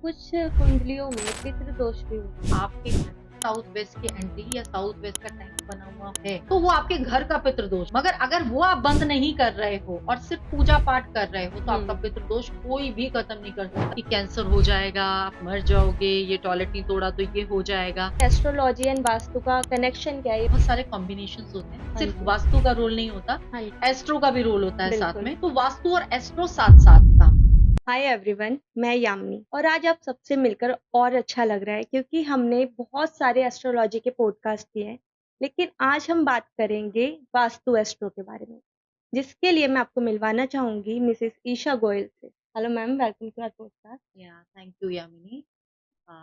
कुछ कुंडलियों में पितृदोष भी होता है। आपके घर साउथ वेस्ट की एंट्री या साउथ वेस्ट का टैंक बना हुआ है तो वो आपके घर का पितृदोष, मगर अगर वो आप बंद नहीं कर रहे हो और सिर्फ पूजा पाठ कर रहे हो तो आपका हम्म। पितृदोष कोई भी खत्म नहीं कर सकता कि कैंसर हो जाएगा, आप मर जाओगे, ये टॉयलेट नहीं तोड़ा तो ये हो जाएगा। एस्ट्रोलॉजी एंड वास्तु का कनेक्शन क्या है? बहुत सारे कॉम्बिनेशन होते हैं, हाँ सिर्फ जी। वास्तु का रोल नहीं होता, हाँ जी। एस्ट्रो का भी रोल होता है साथ बिल्कुल। में, तो वास्तु और एस्ट्रो साथ साथ काम। हाय एवरीवन, मैं यामिनी और आज आप सबसे मिलकर और अच्छा लग रहा है क्योंकि हमने बहुत सारे एस्ट्रोलॉजी के पॉडकास्ट किए हैं, लेकिन आज हम बात करेंगे वास्तु एस्ट्रो के बारे में, जिसके लिए मैं आपको मिलवाना चाहूंगी मिसेस ईशा गोयल से। Hello ma'am, welcome to our podcast. Yeah thank you Yamini. Uh,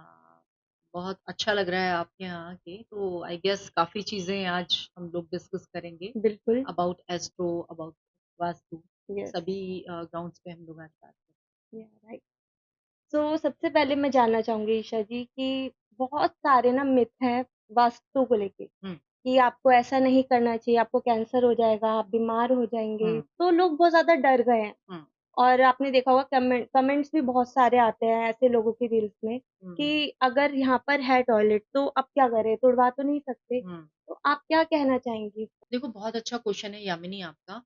बहुत अच्छा लग रहा है आपके यहाँ आके, तो आई गेस काफ़ी चीज़ें आज हम लोग डिस्कस करेंगे बिल्कुल। About astro, about vastu, yes. सभी ग्राउंड्स पे हम लोग आज बात या राइट। तो सबसे पहले मैं जानना चाहूँगी ईशा जी कि बहुत सारे ना मिथ हैं वास्तु को लेके, करेंगे। कि आपको ऐसा नहीं करना चाहिए, आपको कैंसर हो जाएगा, आप बीमार हो जाएँगे, हुँ, तो लोग बहुत ज़्यादा डर गए हैं। हुँ, और आपने देखा होगा कमेंट्स भी बहुत सारे आते हैं ऐसे लोगों की रील्स में हुँ, कि अगर यहाँ पर है टॉयलेट तो अब क्या करें? तुड़वा तो नहीं सकते? हुँ। तो आप क्या कहना चाहेंगी? देखो, बहुत अच्छा क्वेश्चन है यामिनी आपका।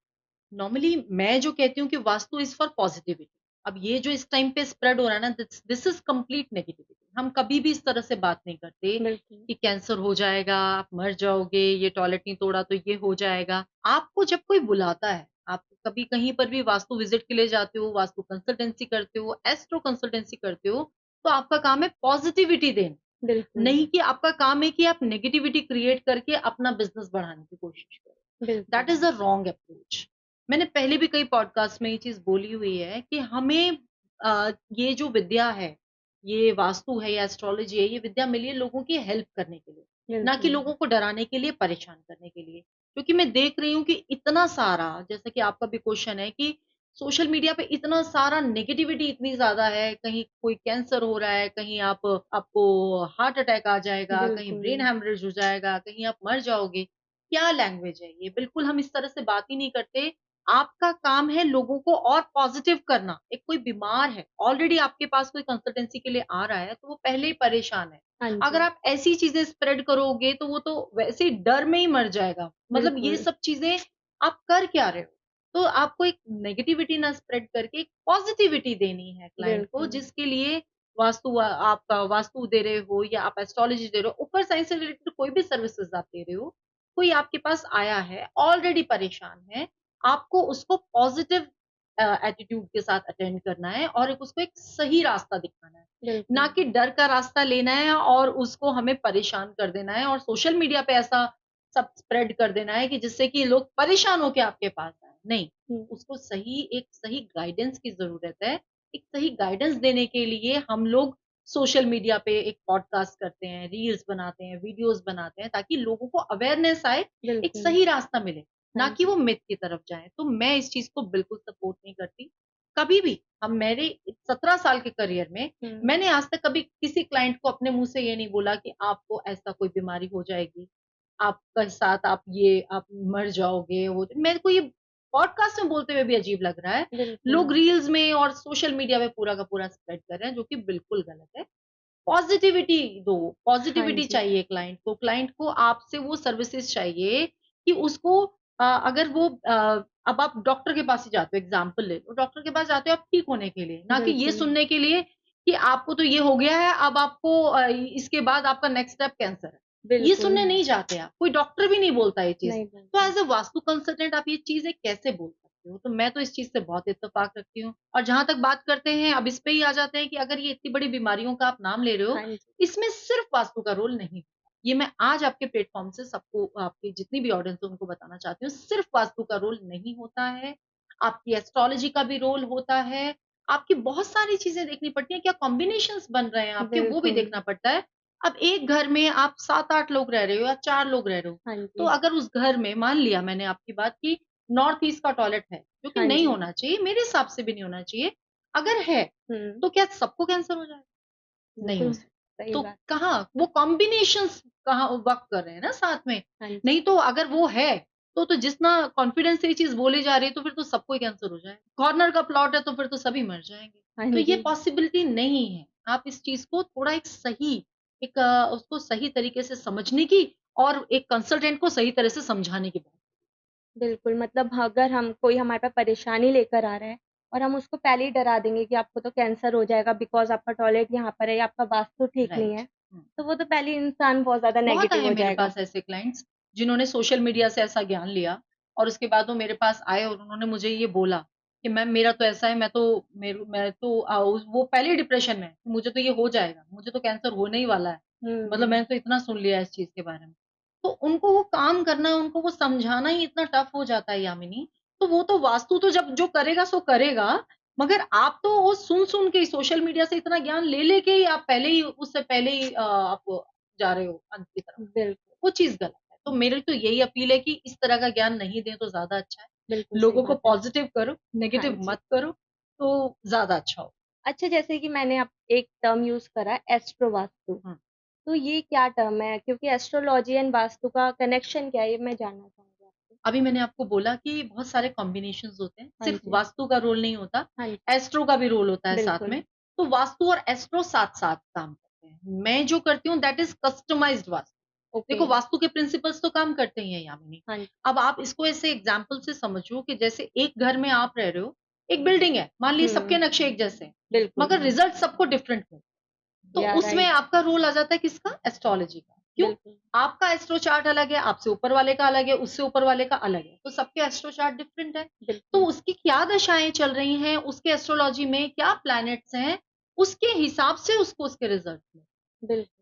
नॉर्मली मैं जो कहती हूँ कि वास्तु इज़ फॉर पॉज़िटिविटी। अब ये जो इस टाइम पे स्प्रेड हो रहा है ना, this this is complete negativity. हम कभी भी इस तरह से बात नहीं करते बिल्कुल। कि कैंसर हो जाएगा, आप मर जाओगे, ये टॉयलेट नहीं तोड़ा तो ये हो जाएगा। आपको जब कोई बुलाता है, आप कभी कहीं पर भी वास्तु विज़िट के लिए जाते हो, वास्तु कंसल्टेंसी करते हो, एस्ट्रो कंसल्टेंसी करते हो, तो आपका काम है पॉज़िटिविटी देना। बिल्कुल। नहीं कि आपका काम है कि आप नेगेटिविटी क्रिएट करके अपना बिज़नेस बढ़ाने की कोशिश करो। दैट बिल्कुल। Is a wrong approach. मैंने पहले भी कई पॉडकास्ट में ये चीज़ बोली हुई है कि हमें ये जो विद्या है, ये वास्तु है या एस्ट्रोलॉजी है, ये विद्या मिली है लोगों की हेल्प करने के लिए, ना कि बिल्कुल। लोगों को डराने के लिए, परेशान करने के लिए। क्योंकि मैं देख रही हूँ कि इतना सारा, जैसे कि आपका भी क्वेश्चन है कि सोशल मीडिया पे इतना सारा नेगेटिविटी इतनी ज़्यादा है, कहीं कोई कैंसर हो रहा है, कहीं आपको हार्ट अटैक आ जाएगा, कहीं बिल्कुल। ब्रेन हैमरेज हो जाएगा, कहीं आप मर जाओगे। क्या लैंग्वेज है ये? बिल्कुल हम इस तरह से बात ही नहीं करते। आपका काम है लोगों को और पॉज़िटिव करना। एक कोई बीमार है, ऑलरेडी आपके पास कोई कंसल्टेंसी के लिए आ रहा है, तो वो पहले ही परेशान है। हाँ अगर जी। आप ऐसी चीज़ें स्प्रेड करोगे, तो वो तो वैसे ही डर में ही मर जाएगा। मतलब ये बिल्कुल। सब चीज़ें आप कर क्या रहे हो? तो आपको एक नेगेटिविटी ना स्प्रेड करके एक पॉज़िटिविटी देनी है क्लाइंट को, बिल्कुल। जिसके लिए आपका वास्तु दे रहे हो या आप एस्ट्रोलॉजी दे रहे हो, ऊपर साइंस से रिलेटेड कोई भी सर्विसेज़ आप दे रहे हो, कोई आपके पास आया है, ऑलरेडी परेशान है, आपको उसको पॉज़िटिव एटीट्यूड के साथ अटेंड करना है और उसको एक सही रास्ता दिखाना है। ना बिल्कुल। कि डर का रास्ता लेना है और उसको हमें परेशान कर देना है और सोशल मीडिया पे ऐसा सब स्प्रेड कर देना है कि जिससे कि लोग परेशान होके आपके पास आएँ। नहीं, हुँ। उसको एक सही गाइडेंस की ज़रूरत है। एक सही गाइडेंस देने के लिए हम लोग सोशल मीडिया पे एक पॉडकास्ट करते हैं, रील्स बनाते हैं, वीडियोज़ बनाते हैं ताकि लोगों को अवेयरनेस आए, एक बिल्कुल। सही रास्ता मिले, हाँ ना कि जी। वो मिथ की तरफ जाएँ। तो मैं इस चीज़ को बिल्कुल सपोर्ट नहीं करती। कभी भी हम मेरे 17 साल के करियर में हुँ। मैंने आज तक कभी किसी क्लाइंट को अपने मुँह से ये नहीं बोला कि आपको ऐसा कोई बीमारी हो जाएगी, आपके साथ आप मर जाओगे, वो मेरे को ये पॉडकास्ट में बोलते हुए भी अजीब लग रहा है। बिल्कुल। लोग रील्स में और सोशल मीडिया पे पूरा का पूरा स्प्रेड कर रहे हैं, जो कि बिल्कुल गलत है। पॉज़िटिविटी दो, हाँ पॉज़िटिविटी जी। चाहिए क्लाइंट को आपसे वो सर्विसेज़ चाहिए कि उसको अगर वो अब आप डॉक्टर के पास ही जाते हो, एग्ज़ाम्पल ले लो, डॉक्टर के पास जाते हो आप ठीक होने के लिए, ना कि ये बिल्कुल। सुनने के लिए कि आपको तो ये हो गया है, अब आपको इसके बाद आपका नेक्स्ट स्टेप कैंसर है। ये बिल्कुल। सुनने नहीं जाते आप, कोई डॉक्टर भी नहीं बोलता ये चीज़। नहीं तो बोलते। एज़ अ वास्तु कंसल्टेंट आप ये चीज़ें कैसे बोल सकते हो? तो मैं तो इस चीज़ से बहुत इत्तेफ़ाक रखती हूँ। और जहाँ तक बात करते हैं, अब इस पे ही आ जाते हैं कि अगर ये इतनी बड़ी बीमारियों का आप नाम ले रहे हो, हाँ जी। इसमें सिर्फ़ वास्तु का रोल नहीं। ये मैं आज आपके प्लेटफ़ॉर्म से सबको, आपकी जितनी भी ऑडियंस है उनको बताना चाहती हूँ, सिर्फ़ वास्तु का रोल नहीं होता है, आपकी एस्ट्रोलॉजी का भी रोल होता है, आपकी बहुत सारी चीज़ें देखनी पड़ती हैं, क्या कॉम्बिनेशंस बन रहे हैं आपके, वो भी बिल्कुल। देखना पड़ता है। अब एक घर में आप 7-8 लोग रह रहे हो या 4 लोग रह रहे हो, हाँ तो जी। अगर उस घर में मान लिया मैंने आपकी बात कि नॉर्थ ईस्ट का टॉयलेट है, जो कि हाँ नहीं जी। होना चाहिए, मेरे हिसाब से भी नहीं होना चाहिए। अगर है, हुँ। तो क्या सबको कैंसर हो जाएगा? नहीं हो बिल्कुल सकता। सही तो बात। कहाँ वो कॉम्बिनेशंस कहाँ वर्क कर रहे हैं ना साथ में। हाँ जी। नहीं तो अगर वो है, तो जितना कॉन्फिडेंस से ये चीज़ बोली जा रही है, तो फिर तो सबको ही कैंसर हो जाएगा। कॉर्नर का प्लॉट है, तो फिर तो सभी मर जाएँगे। हाँ तो ये जी। पॉसिबिलिटी नहीं है। आप इस चीज़ को थोड़ा एक उसको सही तरीके से समझने की और एक कंसल्टेंट को सही तरह से समझाने की बात। बिल्कुल, मतलब अगर हम कोई हमारे पास परेशानी लेकर आ रहा है और हम उसको पहले ही डरा देंगे कि आपको तो कैंसर हो जाएगा बिकॉज़ आपका टॉयलेट यहाँ पर है या आपका वास्तु ठीक नहीं राइट। है, हुँ। तो वो तो पहले ही इंसान बहुत ज़्यादा बहुत नेगेटिव आए हो मेरे जाएगा। पास ऐसे क्लाइंट्स जिन्होंने सोशल मीडिया से ऐसा ज्ञान लिया और उसके बाद वो मेरे पास आए और उन्होंने मुझे ये बोला कि मैम मेरा तो ऐसा है मैं तो वो पहले ही डिप्रेशन में है, मुझे तो ये हो जाएगा, मुझे तो कैंसर होने ही वाला है। मतलब हुँ, मैंने तो इतना सुन लिया है इस चीज़ के बारे में। तो उनको वो काम करना, उनको वो समझाना ही इतना टफ हो जाता है यामिनी, तो वो तो वास्तु तो जब जो करेगा सो करेगा, मगर आप तो वो सुन-सुन के ही सोशल मीडिया से इतना ज्ञान ले-ले के ही आप पहले ही उससे पहले ही आप जा रहे हो अंत की तरफ। बिल्कुल, वो चीज़ गलत है। तो मेरी तो यही अपील है कि इस तरह का ज्ञान नहीं दें तो ज़्यादा अच्छा है। बिल्कुल सही लोगों को बात है। पॉज़िटिव करो, हाँ नेगेटिव जी। मत करो, तो ज़्यादा अच्छा हो। अच्छा जैसे कि मैंने अब एक टर्म यूज़ करा एस्ट्रो वास्तु, हुँ। तो ये क्या टर्म है? क्योंकि एस्ट्रोलॉजी एंड वास्तु का कनेक्शन क्या है? ये मैं जानना चाहूँगी आपसे। अभी मैंने आपको बोला कि बहुत सारे कॉम्बिनेशंस होते हैं, हाँ सिर्फ़ जी, वास्तु का रोल नहीं होता, हाँ जी, एस्ट्रो का भी रोल होता है साथ बिल्कुल। में। तो वास्तु और एस्ट्रो साथ-साथ काम करते हैं। मैं जो करती हूँ that is customised vastu. Okay, देखो वास्तु के प्रिंसिपल्स तो काम करते ही हैं यामिनी। हाँ जी। अब आप इसको ऐसे एग्ज़ाम्पल से समझो कि जैसे एक घर में आप रह रहे हो, एक बिल्डिंग है, मान लीजिए सबके हुँ, नक्शे एक जैसे हैं, बिल्कुल। मगर रिज़ल्ट सबको डिफरेंट मिलता है। तो या उसमें राइट, आपका रोल आ जाता है किसका? एस्ट्रोलॉजी का। क्यों? बिल्कुल, आपका एस्ट्रो चार्ट अलग है, आपसे ऊपर वाले का अलग है, उससे ऊपर वाले का अलग है। तो सबके एस्ट्रो चार्ट डिफरेंट है। तो बिल्कुल, उसकी क्या दशाएँ चल रही हैं, उसके एस्ट्रोलॉजी में क्या प्लैनेट्स हैं, उसके हिसाब से उसको उसके रिज़ल्ट मिलते हैं।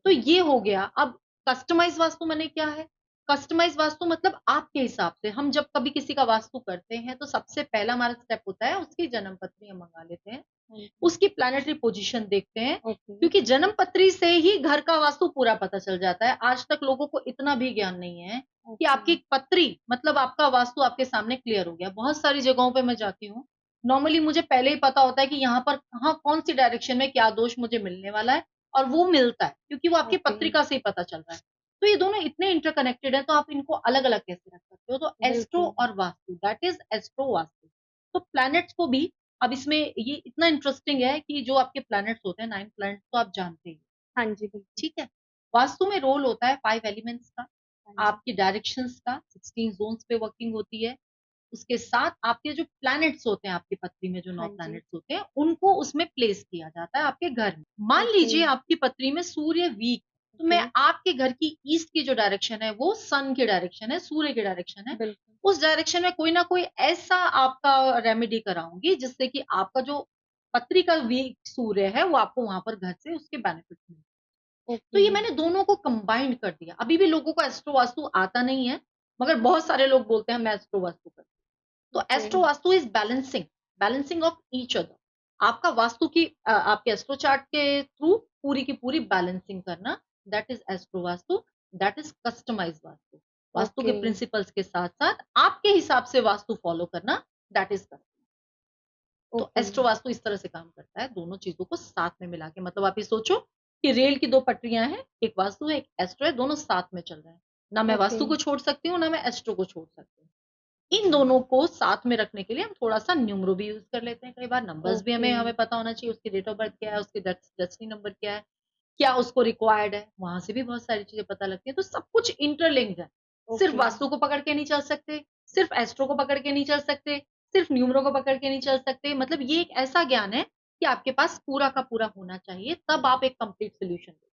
तो बिल्कुल, ये हो गया। अब कस्टमाइज़ वास्तु माने क्या है? कस्टमाइज़ वास्तु मतलब आपके हिसाब से। हम जब कभी किसी का वास्तु करते हैं, तो सबसे पहला हमारा स्टेप होता है, उसकी जन्म पत्री हम मँगा लेते हैं। हाँ जी, उसकी प्लैनेटरी पोज़ीशन देखते हैं, ओके, क्योंकि जन्म पत्री से ही घर का वास्तु पूरा पता चल जाता है। आज तक लोगों को इतना भी ज्ञान नहीं है कि ओके, आपकी पत्री मतलब आपका वास्तु आपके सामने क्लियर हो गया। बहुत सारी जगहों पे मैं जाती हूँ, नॉर्मली मुझे पहले ही पता होता है कि यहाँ पर कहाँ कौन-सी डायरेक्शन में क्या दोष मुझे मिलने वाला है और वो मिलता है, क्योंकि वो आपकी ओके, पत्रिका से ही पता चल रहा है। तो ये दोनों इतने इंटरकनेक्टेड हैं, तो आप इनको अलग-अलग कैसे रख सकते हो? तो एस्ट्रो बिल्कुल, और vastu that is astro vastu. तो प्लैनेट्स को भी अब इसमें ये इतना इंटरेस्टिंग है कि जो आपके प्लैनेट्स होते हैं 9 प्लैनेट्स तो आप जानते ही हो, हाँ जी, बिल्कुल, ठीक है? वास्तु में रोल होता है 5 एलिमेंट्स का, हाँ जी, आपकी डायरेक्शंस का, 16 ज़ोन्स पे वर्किंग होती है। उसके साथ आपके जो प्लैनेट्स होते हैं, आपकी पत्री में जो 9 हाँ जी, प्लैनेट्स होते हैं, उनको उसमें प्लेस किया जाता है आपके घर में। मान ओके, लीजिए आपकी पत्री में सूर्य वीक, तो ओके, मैं आपके घर की ईस्ट की जो डायरेक्शन है, वो सन की डायरेक्शन है, सूर्य की डायरेक्शन है। बिल्कुल, उस डायरेक्शन में कोई ना कोई ऐसा आपका रेमेडी कराऊँगी, जिससे कि आपका जो पत्री का वीक सूर्य है, वो आपको वहाँ पर घर से उसके बेनिफिट्स मिलें। तो ओके, ये मैंने दोनों को कंबाइंड कर दिया। अभी भी लोगों को एस्ट्रो वास्तु आता नहीं है, मगर बहुत सारे लोग बोलते हैं मैं एस्ट्रो वास्तु करती हूँ। तो okay, astro vastu is balancing of each other. आपका वास्तु की आपके एस्ट्रो चार्ट के थ्रू पूरी की पूरी बैलेंसिंग करना, that is astro vastu, that is customised vastu. Vastu के ओके, प्रिंसिपल्स के साथ-साथ आपके हिसाब से वास्तु फॉलो करना, दैट इज़ तो ओके, एस्ट्रो वास्तु इस तरह से काम करता है, दोनों चीज़ों को साथ में मिला के। मतलब आप ये सोचो कि रेल की 2 पटरियाँ हैं, एक वास्तु है, एक एस्ट्रो है, दोनों साथ में चल रहे हैं। ना मैं ओके, वास्तु को छोड़ सकती हूँ, ना मैं एस्ट्रो को छोड़ सकती हूँ। इन दोनों को साथ में रखने के लिए हम थोड़ा-सा न्यूमरो भी यूज़ कर लेते हैं कई बार, नंबर्स भी ओके, हमें पता होना चाहिए, उसकी डेट ऑफ बर्थ क्या है, उसकी डेस्टिनी नंबर क्या है, क्या उसको रिक्वायर्ड है, वहाँ से भी बहुत सारी चीज़ें पता लगती हैं। तो सब कुछ इंटरलिंक्ड है। सिर्फ़ ओके, वास्तु को पकड़ के नहीं चल सकते, सिर्फ़ एस्ट्रो को पकड़ के नहीं चल सकते, सिर्फ़ न्यूमरो को पकड़ के नहीं चल सकते। मतलब ये एक ऐसा ज्ञान है कि आपके पास पूरा का पूरा होना चाहिए, तब आप एक कंप्लीट सॉल्यूशन दे।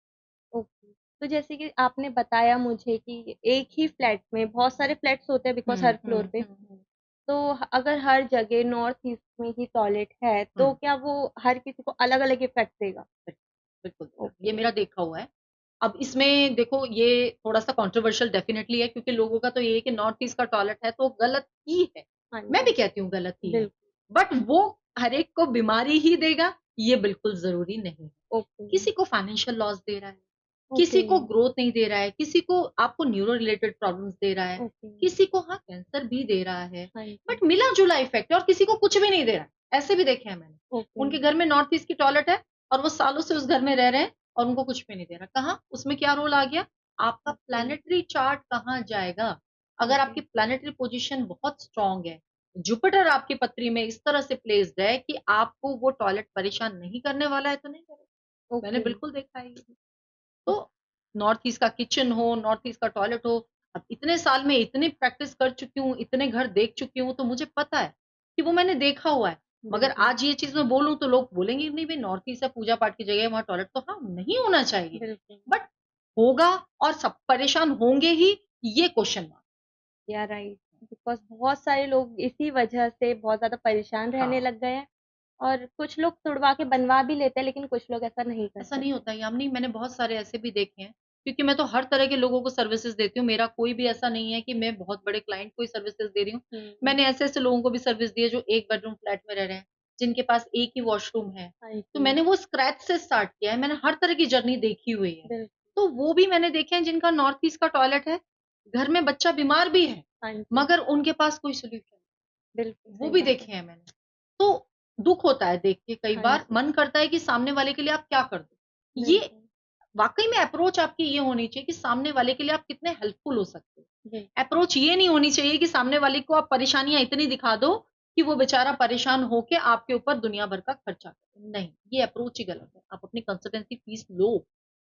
ओके। तो जैसे कि आपने बताया मुझे कि एक ही फ्लैट में बहुत सारे फ्लैट्स होते हैं बिकॉज़ हुँ, हर फ्लोर हुँ, पे, हुँ, हुँ, तो अगर हर जगह नॉर्थ ईस्ट में ही टॉयलेट है, हुँ। तो क्या वो हर किसी को अलग-अलग इफ़ेक्ट देगा? बिल्कुल देगा। ये ओके, मेरा देखा हुआ है। अब इसमें देखो ये थोड़ा-सा कंट्रोवर्शियल डेफिनिटली है, क्योंकि लोगों का तो ये है कि नॉर्थ ईस्ट का टॉयलेट है तो गलत ही है। हाँ मैं भी जी, कहती हूँ गलत ही है। बिल्कुल, बट वो हर एक को बीमारी ही देगा, ये बिल्कुल ज़रूरी नहीं है। ओके, किसी को फाइनेंशियल लॉस दे रहा है, ओके, किसी को ग्रोथ नहीं दे रहा है, किसी को आपको न्यूरो रिलेटेड प्रॉब्लम्स दे रहा है, ओके, किसी को हाँ, कैंसर भी दे रहा है। हाँ जी, बट मिला-जुला इफ़ेक्ट है और किसी को कुछ भी नहीं दे रहा है। ऐसे भी देखे हैं मैंने। ओके, उनके घर में नॉर्थ ईस्ट की टॉयलेट है और वो सालों से उस घर में रह रहे हैं और उनको कुछ भी नहीं दे रहा। कहाँ? उसमें क्या रोल आ गया? आपका ओके, प्लैनेटरी चार्ट कहाँ जाएगा? अगर ओके, आपकी प्लैनेटरी पोज़ीशन बहुत स्ट्रॉन्ग है, जुपिटर आपकी पत्री में इस तरह से प्लेस्ड है कि आपको वो टॉयलेट परेशान नहीं करने वाला है, तो नहीं करेगा। मैंने ओके। बिल्कुल देखा है ये। तो नॉर्थ ईस्ट का किचन हो, नॉर्थ ईस्ट का टॉयलेट हो, अब इतने साल में इतनी प्रैक्टिस कर चुकी हूँ, इतने घर देख चुकी हूँ, तो मुझे पता है कि वो मैंने देखा हुआ है। मगर बिल्कुल, आज ये चीज़ मैं बोलूँ तो लोग बोलेंगे नहीं भई नॉर्थ ईस्ट है, पूजा पाठ की जगह है, वहाँ टॉयलेट तो हाँ, नहीं होना चाहिए। बिल्कुल। बट होगा और सब परेशान होंगे ही, ये क्वेश्चन मार्क। या राइट, बिकॉज़ बहुत सारे लोग इसी वजह से बहुत ज़्यादा परेशान रहने हाँ। लग गए हैं और कुछ लोग तुड़वा के बनवा भी लेते हैं, लेकिन कुछ लोग ऐसा नहीं ऐसा नहीं करते। होता यामिनी, मैंने बहुत सारे ऐसे भी देखे हैं, क्योंकि मैं तो हर तरह के लोगों को सर्विसेज़ देती हूँ। मेरा कोई भी ऐसा नहीं है कि मैं बहुत बड़े क्लाइंट को ही सर्विसेज़ दे रही हूँ। हुँ, मैंने ऐसे-ऐसे लोगों को भी सर्विस दी है जो 1 बेडरूम फ्लैट में रह रहे हैं, जिनके पास एक ही वॉशरूम है। हाँ तो जी, मैंने वो स्क्रैच से स्टार्ट किया है, मैंने हर तरह की जर्नी देखी हुई है। बिल्कुल, तो वो भी मैंने देखे हैं जिनका नॉर्थ ईस्ट का टॉयलेट है, घर में बच्चा बीमार भी है, हाँ जी, मगर उनके पास कोई सॉल्यूशन बिल्कुल वो सही भी बात है। देखे हैं मैंने। तो दुःख होता है देख के कई हाँ बार, जी, मन करता है कि सामने वाले के लिए आप क्या कर दो। ये बिल्कुल, वाक़ई में अप्रोच आपकी ये होनी चाहिए कि सामने वाले के लिए आप कितने हेल्पफुल हो सकते हो। बिल्कुल, अप्रोच ये नहीं होनी चाहिए कि सामने वाले को आप परेशानियाँ इतनी दिखा दो कि वो बेचारा परेशान होके आपके ऊपर दुनिया भर का खर्चा करे। नहीं, ये अप्रोच ही गलत है। आप अपनी कंसल्टेंसी फीस लो,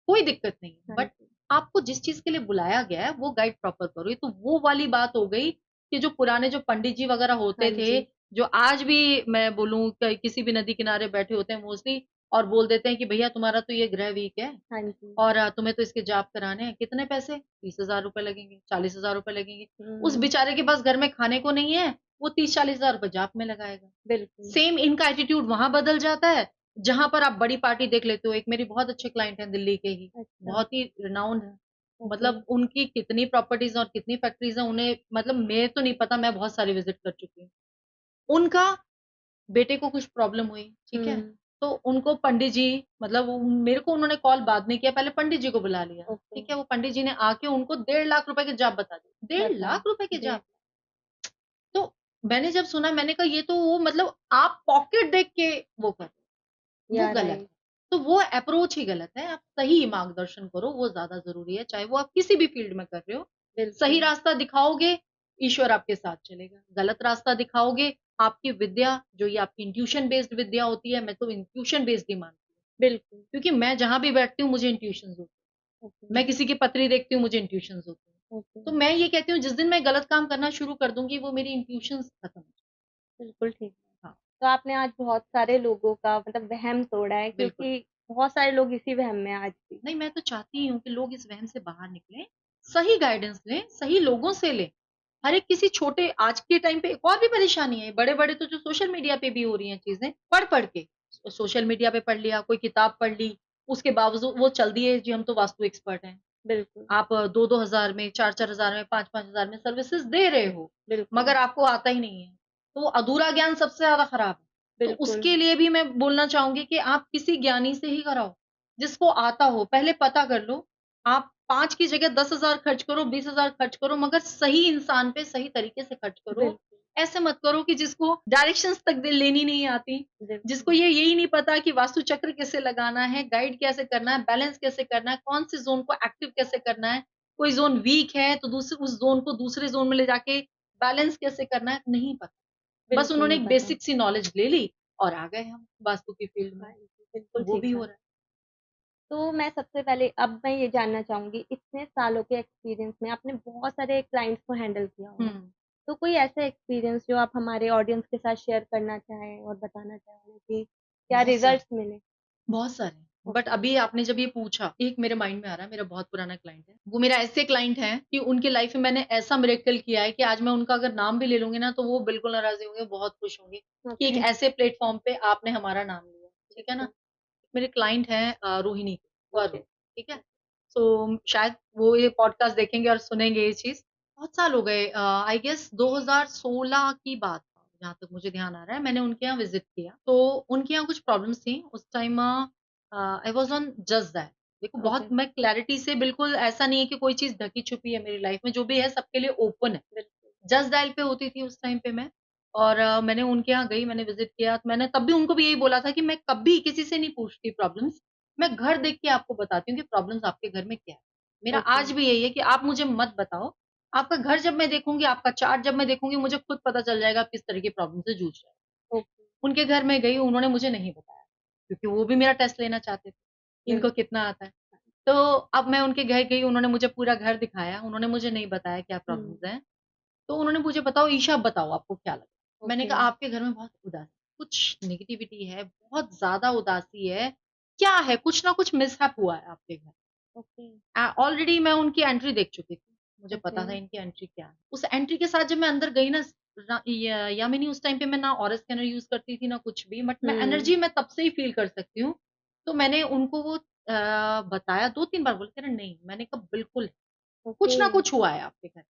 कोई दिक्कत नहीं है। हाँ बट जी, आपको जिस चीज़ के लिए बुलाया गया है वो गाइड प्रॉपर करो। ये तो वो वाली बात हो गई कि जो पुराने जो पंडित जी वग़ैरह हाँ होते थे, जी, जो आज भी मैं बोलूँ क किसी भी नदी किनारे बैठे होते हैं मोस्टली और बोल देते हैं कि भैया तुम्हारा तो ये ग्रह वीक है हाँ जी, और तुम्हें तो इसके जाप कराने हैं, कितने पैसे? 30,000 रुपए लगेंगे, 40,000 रुपए लगेंगे। उस हुँ, बेचारे के पास घर में खाने को नहीं है, वो 30-40,000 रुपए जाप में लगाएगा। बिल्कुल, सेम इनका एटीट्यूड वहाँ बदल जाता है, जहाँ पर आप बड़ी पार्टी देख लेते हो। एक मेरी बहुत अच्छे क्लाइंट हैं दिल्ली के ही, अच्छा, बहुत ही रिनाउंड हैं। ओके, मतलब उनकी कितनी प्रॉपर्टीज़ और कितनी फैक्ट्रीज़ हैं, उन्हें मतलब मेरे तो नहीं पता, मैं बहुत सारी विज़िट कर चुकी हूँ। उनका बेटे को कुछ प्रॉब्लम हुई, ठीक है? हुँ, तो उनको पंडित जी मतलब मेरे को उन्होंने कॉल बाद में किया, पहले पंडित जी को बुला लिया, ओके, ठीक है? वो पंडित जी ने आके उनको 1.5 लाख रुपए के जाप बता दिए। डेढ़ बताओ, लाख रुपए के डेढ़ जाप! तो मैंने जब सुना मैंने कहा ये तो वो मतलब आप पॉकेट देख के वो कर रहे हो, वो या गलत राइट, है। तो वो अप्रोच ही गलत है, आप सही मार्गदर्शन करो, वो ज़्यादा ज़रूरी है, चाहे वो आप किसी भी फ़ील्ड में कर रहे हो। सही बिल्कुल, रास्ता दिखाओगे, ईश्वर आपके साथ चलेगा। गलत रास्ता दिखाओगे, आपकी विद्या जो ये आपकी इंट्यूशन बेस्ड विद्या होती है, मैं तो इंट्यूशन बेस्ड ही मानती हूँ। बिल्कुल, क्योंकि मैं जहाँ भी बैठती हूँ मुझे इंट्यूशंस होती ओके, हैं। मैं किसी की पत्री देखती हूँ मुझे इंट्यूशंस होती हैं। ओके, तो मैं ये कहती हूँ जिस दिन मैं गलत काम करना शुरू कर दूँगी वो मेरी इंट्यूशंस खत्म हो जाएँ। बिल्कुल ठीक। हाँ, तो आपने आज बहुत सारे लोगों का मतलब वहम तोड़ा है बिल्कुल। क्योंकि बहुत सारे लोग इसी वहम में हैं आज भी। नहीं मैं तो चाहती हूँ कि लोग इस वहम से बाहर निकलें, सही गाइडेंस लें, सही लोगों से लें। हर एक किसी छोटे आज के टाइम पे एक और भी परेशानी है, बड़े-बड़े तो जो सोशल मीडिया पे भी हो रही हैं चीज़ें, पढ़-पढ़ के। सोशल मीडिया पे पढ़ लिया, कोई किताब पढ़ ली, उसके बावजूद वो चल दिए जी हम तो वास्तु एक्सपर्ट हैं। बिल्कुल, आप 2-2 हज़ार में, 4-4 हज़ार में, 5-5 हज़ार में सर्विसेज़ दे रहे हो, बिल्कुल, मगर आपको आता ही नहीं है। तो वो अधूरा ज्ञान सबसे ज़्यादा खराब है। तो बिल्कुल, उसके लिए भी मैं बोलना चाहूँगी कि आप किसी ज्ञानी से ही कराओ, जिसको आता हो। पहले पता कर लो, आप 5 की जगह 10,000 खर्च करो, 20,000 खर्च करो, मगर सही इंसान पे सही तरीके से खर्च करो। बिल्कुल, ऐसे मत करो कि जिसको डायरेक्शंस तक लेनी नहीं आती, जिसको बिल्कुल, यही नहीं पता कि वास्तु चक्र कैसे लगाना है, गाइड कैसे करना है, बैलेंस कैसे करना है, कौन से ज़ोन को एक्टिव कैसे करना है। कोई ज़ोन वीक है तो दूसरे उस ज़ोन को दूसरे ज़ोन में ले जाके बैलेंस कैसे करना है, नहीं पता। बस बिल्कुल उन्होंने नहीं एक पता। बेसिक सी नॉलेज ले ली और आ गए हम वास्तु की फील्ड में, हाँ जी, बिल्कुल तो वो ठीक भी हो कहा। रहा है। तो मैं सबसे पहले अब मैं ये जानना चाहूँगी इतने सालों के एक्सपीरियंस में आपने बहुत सारे क्लाइंट्स को हैंडल किया हुँ, होगा। तो कोई ऐसा एक्सपीरियंस जो आप हमारे ऑडियंस के साथ शेयर करना चाहें और बताना चाहें कि क्या बहुत सारे। रिजल्ट्स मिले? बहुत सारे। बट ओके, अभी आपने जब ये पूछा, एक मेरे माइंड में आ रहा है, मेरा बहुत पुराना क्लाइंट है। वो मेरा ऐसे क्लाइंट है कि उनकी लाइफ़ में मैंने ऐसा मिरेकल किया है कि आज मैं उनका अगर नाम भी ले लूँगी ना, तो वो बिल्कुल नाराज़ नहीं होंगे, बहुत खुश होंगे कि एक ओके, ऐसे प्लेटफ़ॉर्म पे आपने हमारा नाम लिया, ठीक है ना? बिल्कुल, मेरे क्लाइंट हैं रोहिणी, ओके, वरुण, ठीक है? सो शायद वो ये पॉडकास्ट देखेंगे और सुनेंगे ये चीज़। बहुत साल हो गए आई गेस 2016 की बात है, जहाँ तक मुझे ध्यान आ रहा है, मैंने उनके यहाँ विज़िट किया। तो उनके यहाँ कुछ प्रॉब्लम्स थी, उस time I was on just that. देखो बहुत ओके, मैं क्लैरिटी से बिल्कुल ऐसा नहीं है कि कोई चीज़ ढकी-छुपी है मेरी लाइफ़ में, जो भी है सबके लिए ओपन है। बिल्कुल, जस्ट डायल पे होती थी उस टाइम पे मैं और मैंने उनके यहाँ गई, मैंने विज़िट किया, तो मैंने तब भी उनको भी यही बोला था कि मैं कभी किसी से नहीं पूछती प्रॉब्लम्स, मैं घर देख के आपको बताती हूँ कि प्रॉब्लम्स आपके घर में क्या है। मेरा ओके, आज भी यही है कि आप मुझे मत बताओ, आपका घर जब मैं देखूँगी, आपका चार्ट जब मैं देखूँगी, मुझे खुद पता चल जाएगा आप किस तरह की प्रॉब्लम से जूझ रहे हो। ओके, उनके घर में गई, उन्होंने मुझे नहीं बताया, क्योंकि वो भी मेरा टेस्ट लेना चाहते थे। इनको बिल्कुल। कितना आता है। तो अब मैं उनके घर गई, उन्होंने मुझे पूरा घर दिखाया, उन्होंने मुझे नहीं बताया क्या हुँ, प्रॉब्लम्स हैं। तो उन्होंने मुझे बताओ ईशा बताओ आपको क्या लगा? मैंने ओके, कहा आपके घर में बहुत कुछ नेगेटिविटी है, बहुत ज़्यादा उदासी है, क्या है? कुछ ना कुछ मिसहैप हुआ है आपके घर। ओके, ऑलरेडी मैं उनकी एंट्री देख चुकी थी। मुझे ओके। पता था इनकी एंट्री क्या है। उस एंट्री के साथ जब मैं अंदर गई ना यामिनी उस टाइम पे मैं ना ऑरा स्कैनर यूज़ करती थी ना कुछ भी, बट मैं हुँ, एनर्जी मैं तब से ही फ़ील कर सकती हूँ। तो मैंने उनको वो बताया 2-3 बार बोले, कह रहे नहीं, मैंने कहा बिल्कुल, ओके। कुछ ना कुछ हुआ है आपके घर में।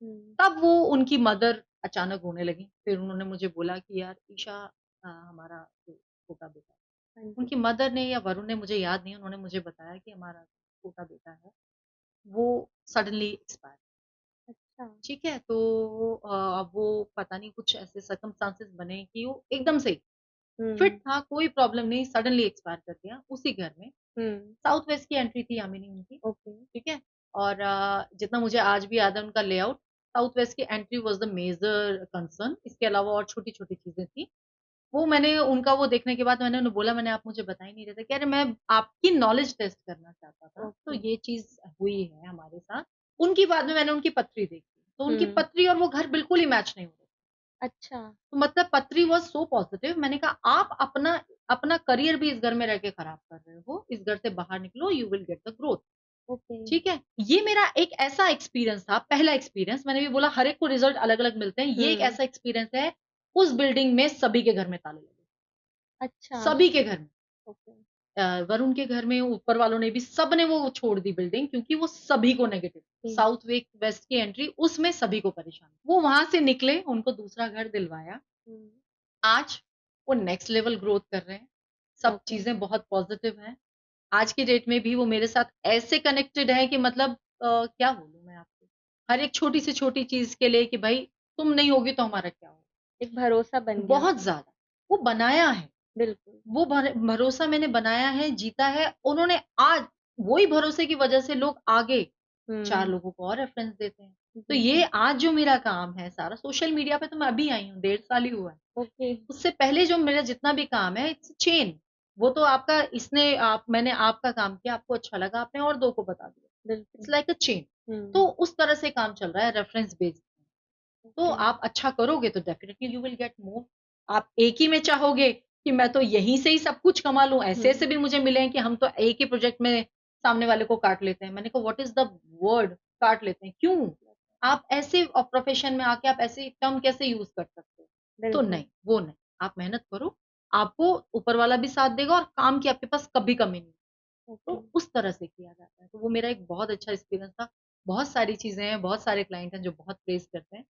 हुँ, तब वो उनकी मदर अचानक रोने लगी। फिर उन्होंने मुझे बोला कि यार ईशा हमारा जो छोटा बेटा है, हाँ जी। उनकी मदर ने या वरुण ने मुझे याद नहीं है, उन्होंने मुझे बताया कि हमारा छोटा बेटा है, वो सडनली एक्सपायर। अच्छा। ठीक है? तो अब वो पता नहीं कुछ ऐसे सर्कमस्टांसेस बने कि वो एकदम से फिट हुँ, था, कोई प्रॉब्लम नहीं, सडनली एक्सपायर कर गया उसी घर में। हुँ, साउथ वेस्ट की एंट्री थी यामिनी उनकी, ओके, ठीक है? और जितना मुझे आज भी याद है उनका लेआउट, साउथ वेस्ट की entry was the major concern, इसके अलावा और छोटी-छोटी चीज़ें थी। वो मैंने उनका वो देखने के बाद मैंने उन्हें बोला, मैंने आप मुझे बता ही नहीं रहे थे। कह रहे मैं आपकी नॉलेज टेस्ट करना चाहता था, तो ओके। ये चीज़ हुई है हमारे साथ। उनकी बाद में मैंने उनकी पथरी देखी, तो उनकी हुँ, पथरी और वो घर बिल्कुल ही मैच नहीं हो रहे। अच्छा, तो मतलब पथरी वाज़ सो पॉज़िटिव, मैंने कहा आप अपना अपना करियर भी इस घर में रह के खराब कर रहे हो, इस घर से बाहर निकलो, you will get the growth. Okay. ठीक है? ये मेरा एक ऐसा एक्सपीरियंस था, पहला एक्सपीरियंस, मैंने भी बोला हर एक को रिज़ल्ट अलग-अलग मिलते हैं, ये एक हुँ, ऐसा एक्सपीरियंस है, उस बिल्डिंग में सभी के घर में ताले लगे, अच्छा, सभी के घर में। ओके, वरुण के घर में ऊपर वालों ने भी सबने वो छोड़ दी बिल्डिंग क्योंकि वो सभी को नेगेटिव, हुँ, साउथ वेस्ट की एंट्री उसमें सभी को परेशान। वो वहाँ से निकले, उनको दूसरा घर दिलवाया। हुँ, आज वो नेक्स्ट लेवल ग्रोथ कर रहे हैं। सब ओके, चीज़ें बहुत पॉज़िटिव हैं। आज की डेट में भी वो मेरे साथ ऐसे कनेक्टेड है कि मतलब क्या बोलूँ मैं आपको? हर एक छोटी से छोटी चीज़ के लिए कि भाई तुम नहीं होगी तो हमारा क्या होगा? एक भरोसा बन गया बहुत होगा। ज़्यादा। वो बनाया है। बिल्कुल, वो भरोसा मैंने बनाया है, जीता है। उन्होंने आज वही भरोसे की वज़ह से लोग आगे 4 हुँ, लोगों को और रेफ़रेंस देते हैं। तो ये बिल्कुल, आज जो मेरा काम है सारा सोशल मीडिया पे तो मैं अभी आई हूँ, 1.5 साल ही हुआ है। ओके, उससे पहले जो मेरा जितना भी काम है इट्स चेन। वो तो आपका इसने आप मैंने आपका काम किया, आपको अच्छा लगा, आपने और 2 को बता दिया। इट्स बिल्कुल, लाइक अ चेन। तो हुँ, उस तरह से काम चल रहा है रेफ़रेंस बेस्ड। तो ओके, आप अच्छा करोगे तो definitely you will get more. आप एक ही में चाहोगे कि मैं तो यहीं से ही सब कुछ कमा लूँ, ऐसे-ऐसे हुँ, भी मुझे मिले हैं कि हम तो एक ही प्रोजेक्ट में सामने वाले को काट लेते हैं। मैंने कहा व्हाट इज़ द वर्ड काट लेते हैं, क्यों? आप ऐसे प्रोफ़ेशन में आके आप ऐसे टर्म कैसे यूज़ कर सकते हो? तो बिल्कुल, नहीं, वो नहीं। आप मेहनत करो, आपको ऊपर वाला भी साथ देगा और काम की आपके पास कभी कमी नहीं। ओके, तो उस तरह से किया जाता है। तो वो मेरा एक बहुत अच्छा एक्सपीरियंस था। बहुत सारी चीज़ें हैं, बहुत सारे क्लाइंट हैं जो बहुत प्रेज़ करते हैं।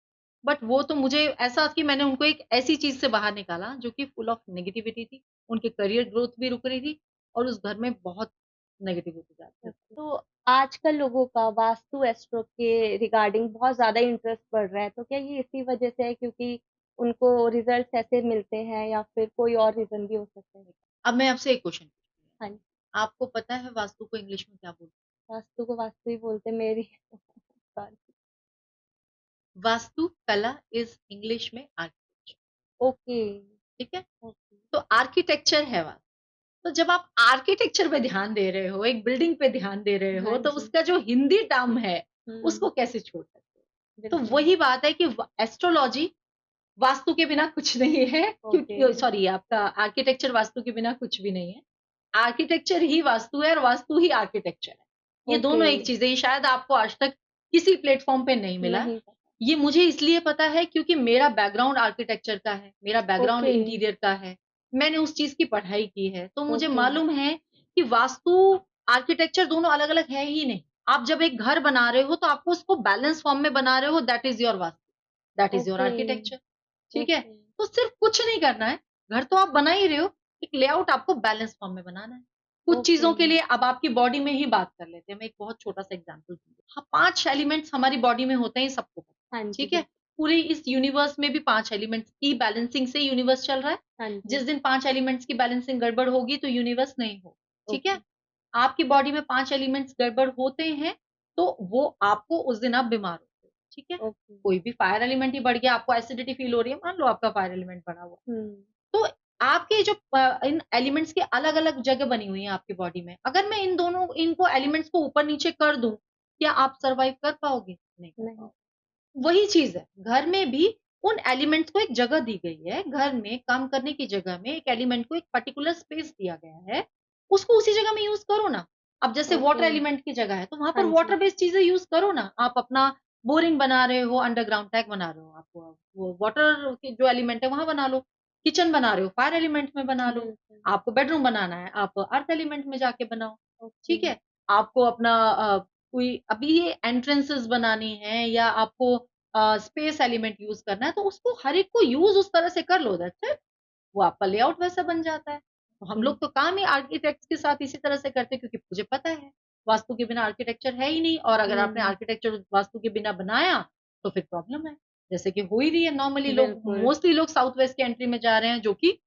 बट वो तो मुझे ऐसा कि मैंने उनको एक ऐसी चीज़ से बाहर निकाला जो कि फुल ऑफ नेगेटिविटी थी। उनकी करियर ग्रोथ भी रुक रही थी और उस घर में बहुत नेगेटिविटी जाती थी। ओके। तो आजकल लोगों का वास्तु एस्ट्रो के रिगार्डिंग बहुत ज़्यादा इंटरेस्ट बढ़ रहा है, तो क्या ये इसी वजह से है क्योंकि उनको रिज़ल्ट्स ऐसे मिलते हैं या फिर कोई और रीज़न भी हो सकता है? अब मैं आपसे एक क्वेश्चन पूछती हूँ। हाँ जी, आपको पता है वास्तु को इंग्लिश में क्या बोलते हैं? वास्तु को वास्तु ही बोलते हैं मेरी सॉरी। वास्तु कला इज़ इंग्लिश में आर्किटेक्चर, ओके, ठीक है? ओके, तो आर्किटेक्चर है वास्तु। तो जब आप आर्किटेक्चर पे ध्यान दे रहे हो, एक बिल्डिंग पे ध्यान दे रहे हाँ हो, तो जी, उसका जो हिंदी टर्म है, हुँ, उसको कैसे छोड़ सकते हो? तो बिल्कुल, वही बात है कि एस्ट्रोलॉजी वास्तु के बिना कुछ नहीं है, ओके, क्योंकि सॉरी आपका आर्किटेक्चर वास्तु के बिना कुछ भी नहीं है। आर्किटेक्चर ही वास्तु है और वास्तु ही आर्किटेक्चर है। ये ओके, दोनों एक चीज़ है, ये शायद आपको आज तक किसी प्लेटफ़ॉर्म पे नहीं मिला है। नहीं पता, ये मुझे इसलिए पता है क्योंकि मेरा बैकग्राउंड आर्किटेक्चर का है, मेरा बैकग्राउंड ओके, इंटीरियर का है। मैंने उस चीज़ की पढ़ाई की है, तो मुझे ओके, मालूम है कि वास्तु, आर्किटेक्चर दोनों अलग-अलग है ही नहीं। आप जब एक घर बना रहे हो, तो आपको उसको बैलेंस फ़ॉर्म में बना रहे हो, that is your vastu, that is your okay, architecture. ठीक है? ओके, तो सिर्फ़ कुछ नहीं करना है, घर तो आप बना ही रहे हो, एक लेआउट आपको बैलेंस फ़ॉर्म में बनाना है। कुछ ओके, चीज़ों के लिए अब आपकी बॉडी में ही बात कर लेते हैं, मैं एक बहुत छोटा-सा एग्ज़ाम्पल दूँगी। हाँ, 5 एलिमेंट्स हमारी बॉडी में होते हैं, ये सबको पता है, हाँ जी, ठीक है? बिल्कुल, पूरे इस यूनिवर्स में भी 5 एलिमेंट्स की बैलेंसिंग से यूनिवर्स चल रहा है। हाँ जिस जी, दिन 5 एलिमेंट्स की बैलेंसिंग गड़बड़ होगी, तो यूनिवर्स नहीं होगा, ठीक ओके, है? आपकी बॉडी में 5 एलिमेंट्स गड़बड़ होते हैं, तो वो आपको उस दिन आप बीमार होते हो, ठीक है? ओके, कोई भी फायर एलिमेंट ही बढ़ गया, आपको एसिडिटी फ़ील हो रही है, मान लो आपका फायर एलिमेंट बढ़ा हुआ है। हुँ, तो आपके जो इन एलिमेंट्स की अलग-अलग जगह बनी हुई है आपकी बॉडी में। अगर मैं इनको एलिमेंट्स को ऊपर-नीचे कर दूँ, क्या आप सर्वाइव कर पाओगे? नहीं कर नहीं। पाओगे। वही चीज़ है, घर में भी उन एलिमेंट्स को एक जगह दी गई है, घर में काम करने की जगह में एक एलिमेंट को एक पर्टिकुलर स्पेस दिया गया है, उसको उसी जगह में यूज़ करो ना। अब जैसे वाटर ओके। एलिमेंट की जगह है, तो वहाँ पर हाँ जी। वाटर बेस्ड चीज़ें यूज़ करो ना। आप अपना बोरिंग बना रहे हो, अंडरग्राउंड टैंक बना रहे हो, आप वो वाटर के जो एलिमेंट है वहाँ बना लो। किचन बना रहे हो, फायर एलिमेंट में बना लो। बिल्कुल। आपको बेडरूम बनाना है, आप अर्थ एलिमेंट में जाके बनाओ, ओके। ठीक है? आपको अपना कोई अभी ये एंट्रेंसेस बनानी है या आपको स्पेस एलिमेंट यूज़ करना है, तो उसको हर एक को यूज़ उस तरह से कर लो, दैट्स इट। वो आपका लेआउट वैसा बन जाता है। तो हम हुँ। लोग तो काम ही आर्किटेक्ट्स के साथ इसी तरह से करते हैं, क्योंकि मुझे पता है, वास्तु के बिना आर्किटेक्चर है ही नहीं, और अगर आपने हुँ, आर्किटेक्चर वास्तु के बिना बनाया, तो फिर प्रॉब्लम है। जैसे कि हो ही रही है, नॉर्मली लोग बिल्कुल। मोस्टली लोग साउथ वेस्ट की एंट्री में जा रहे हैं, जो कि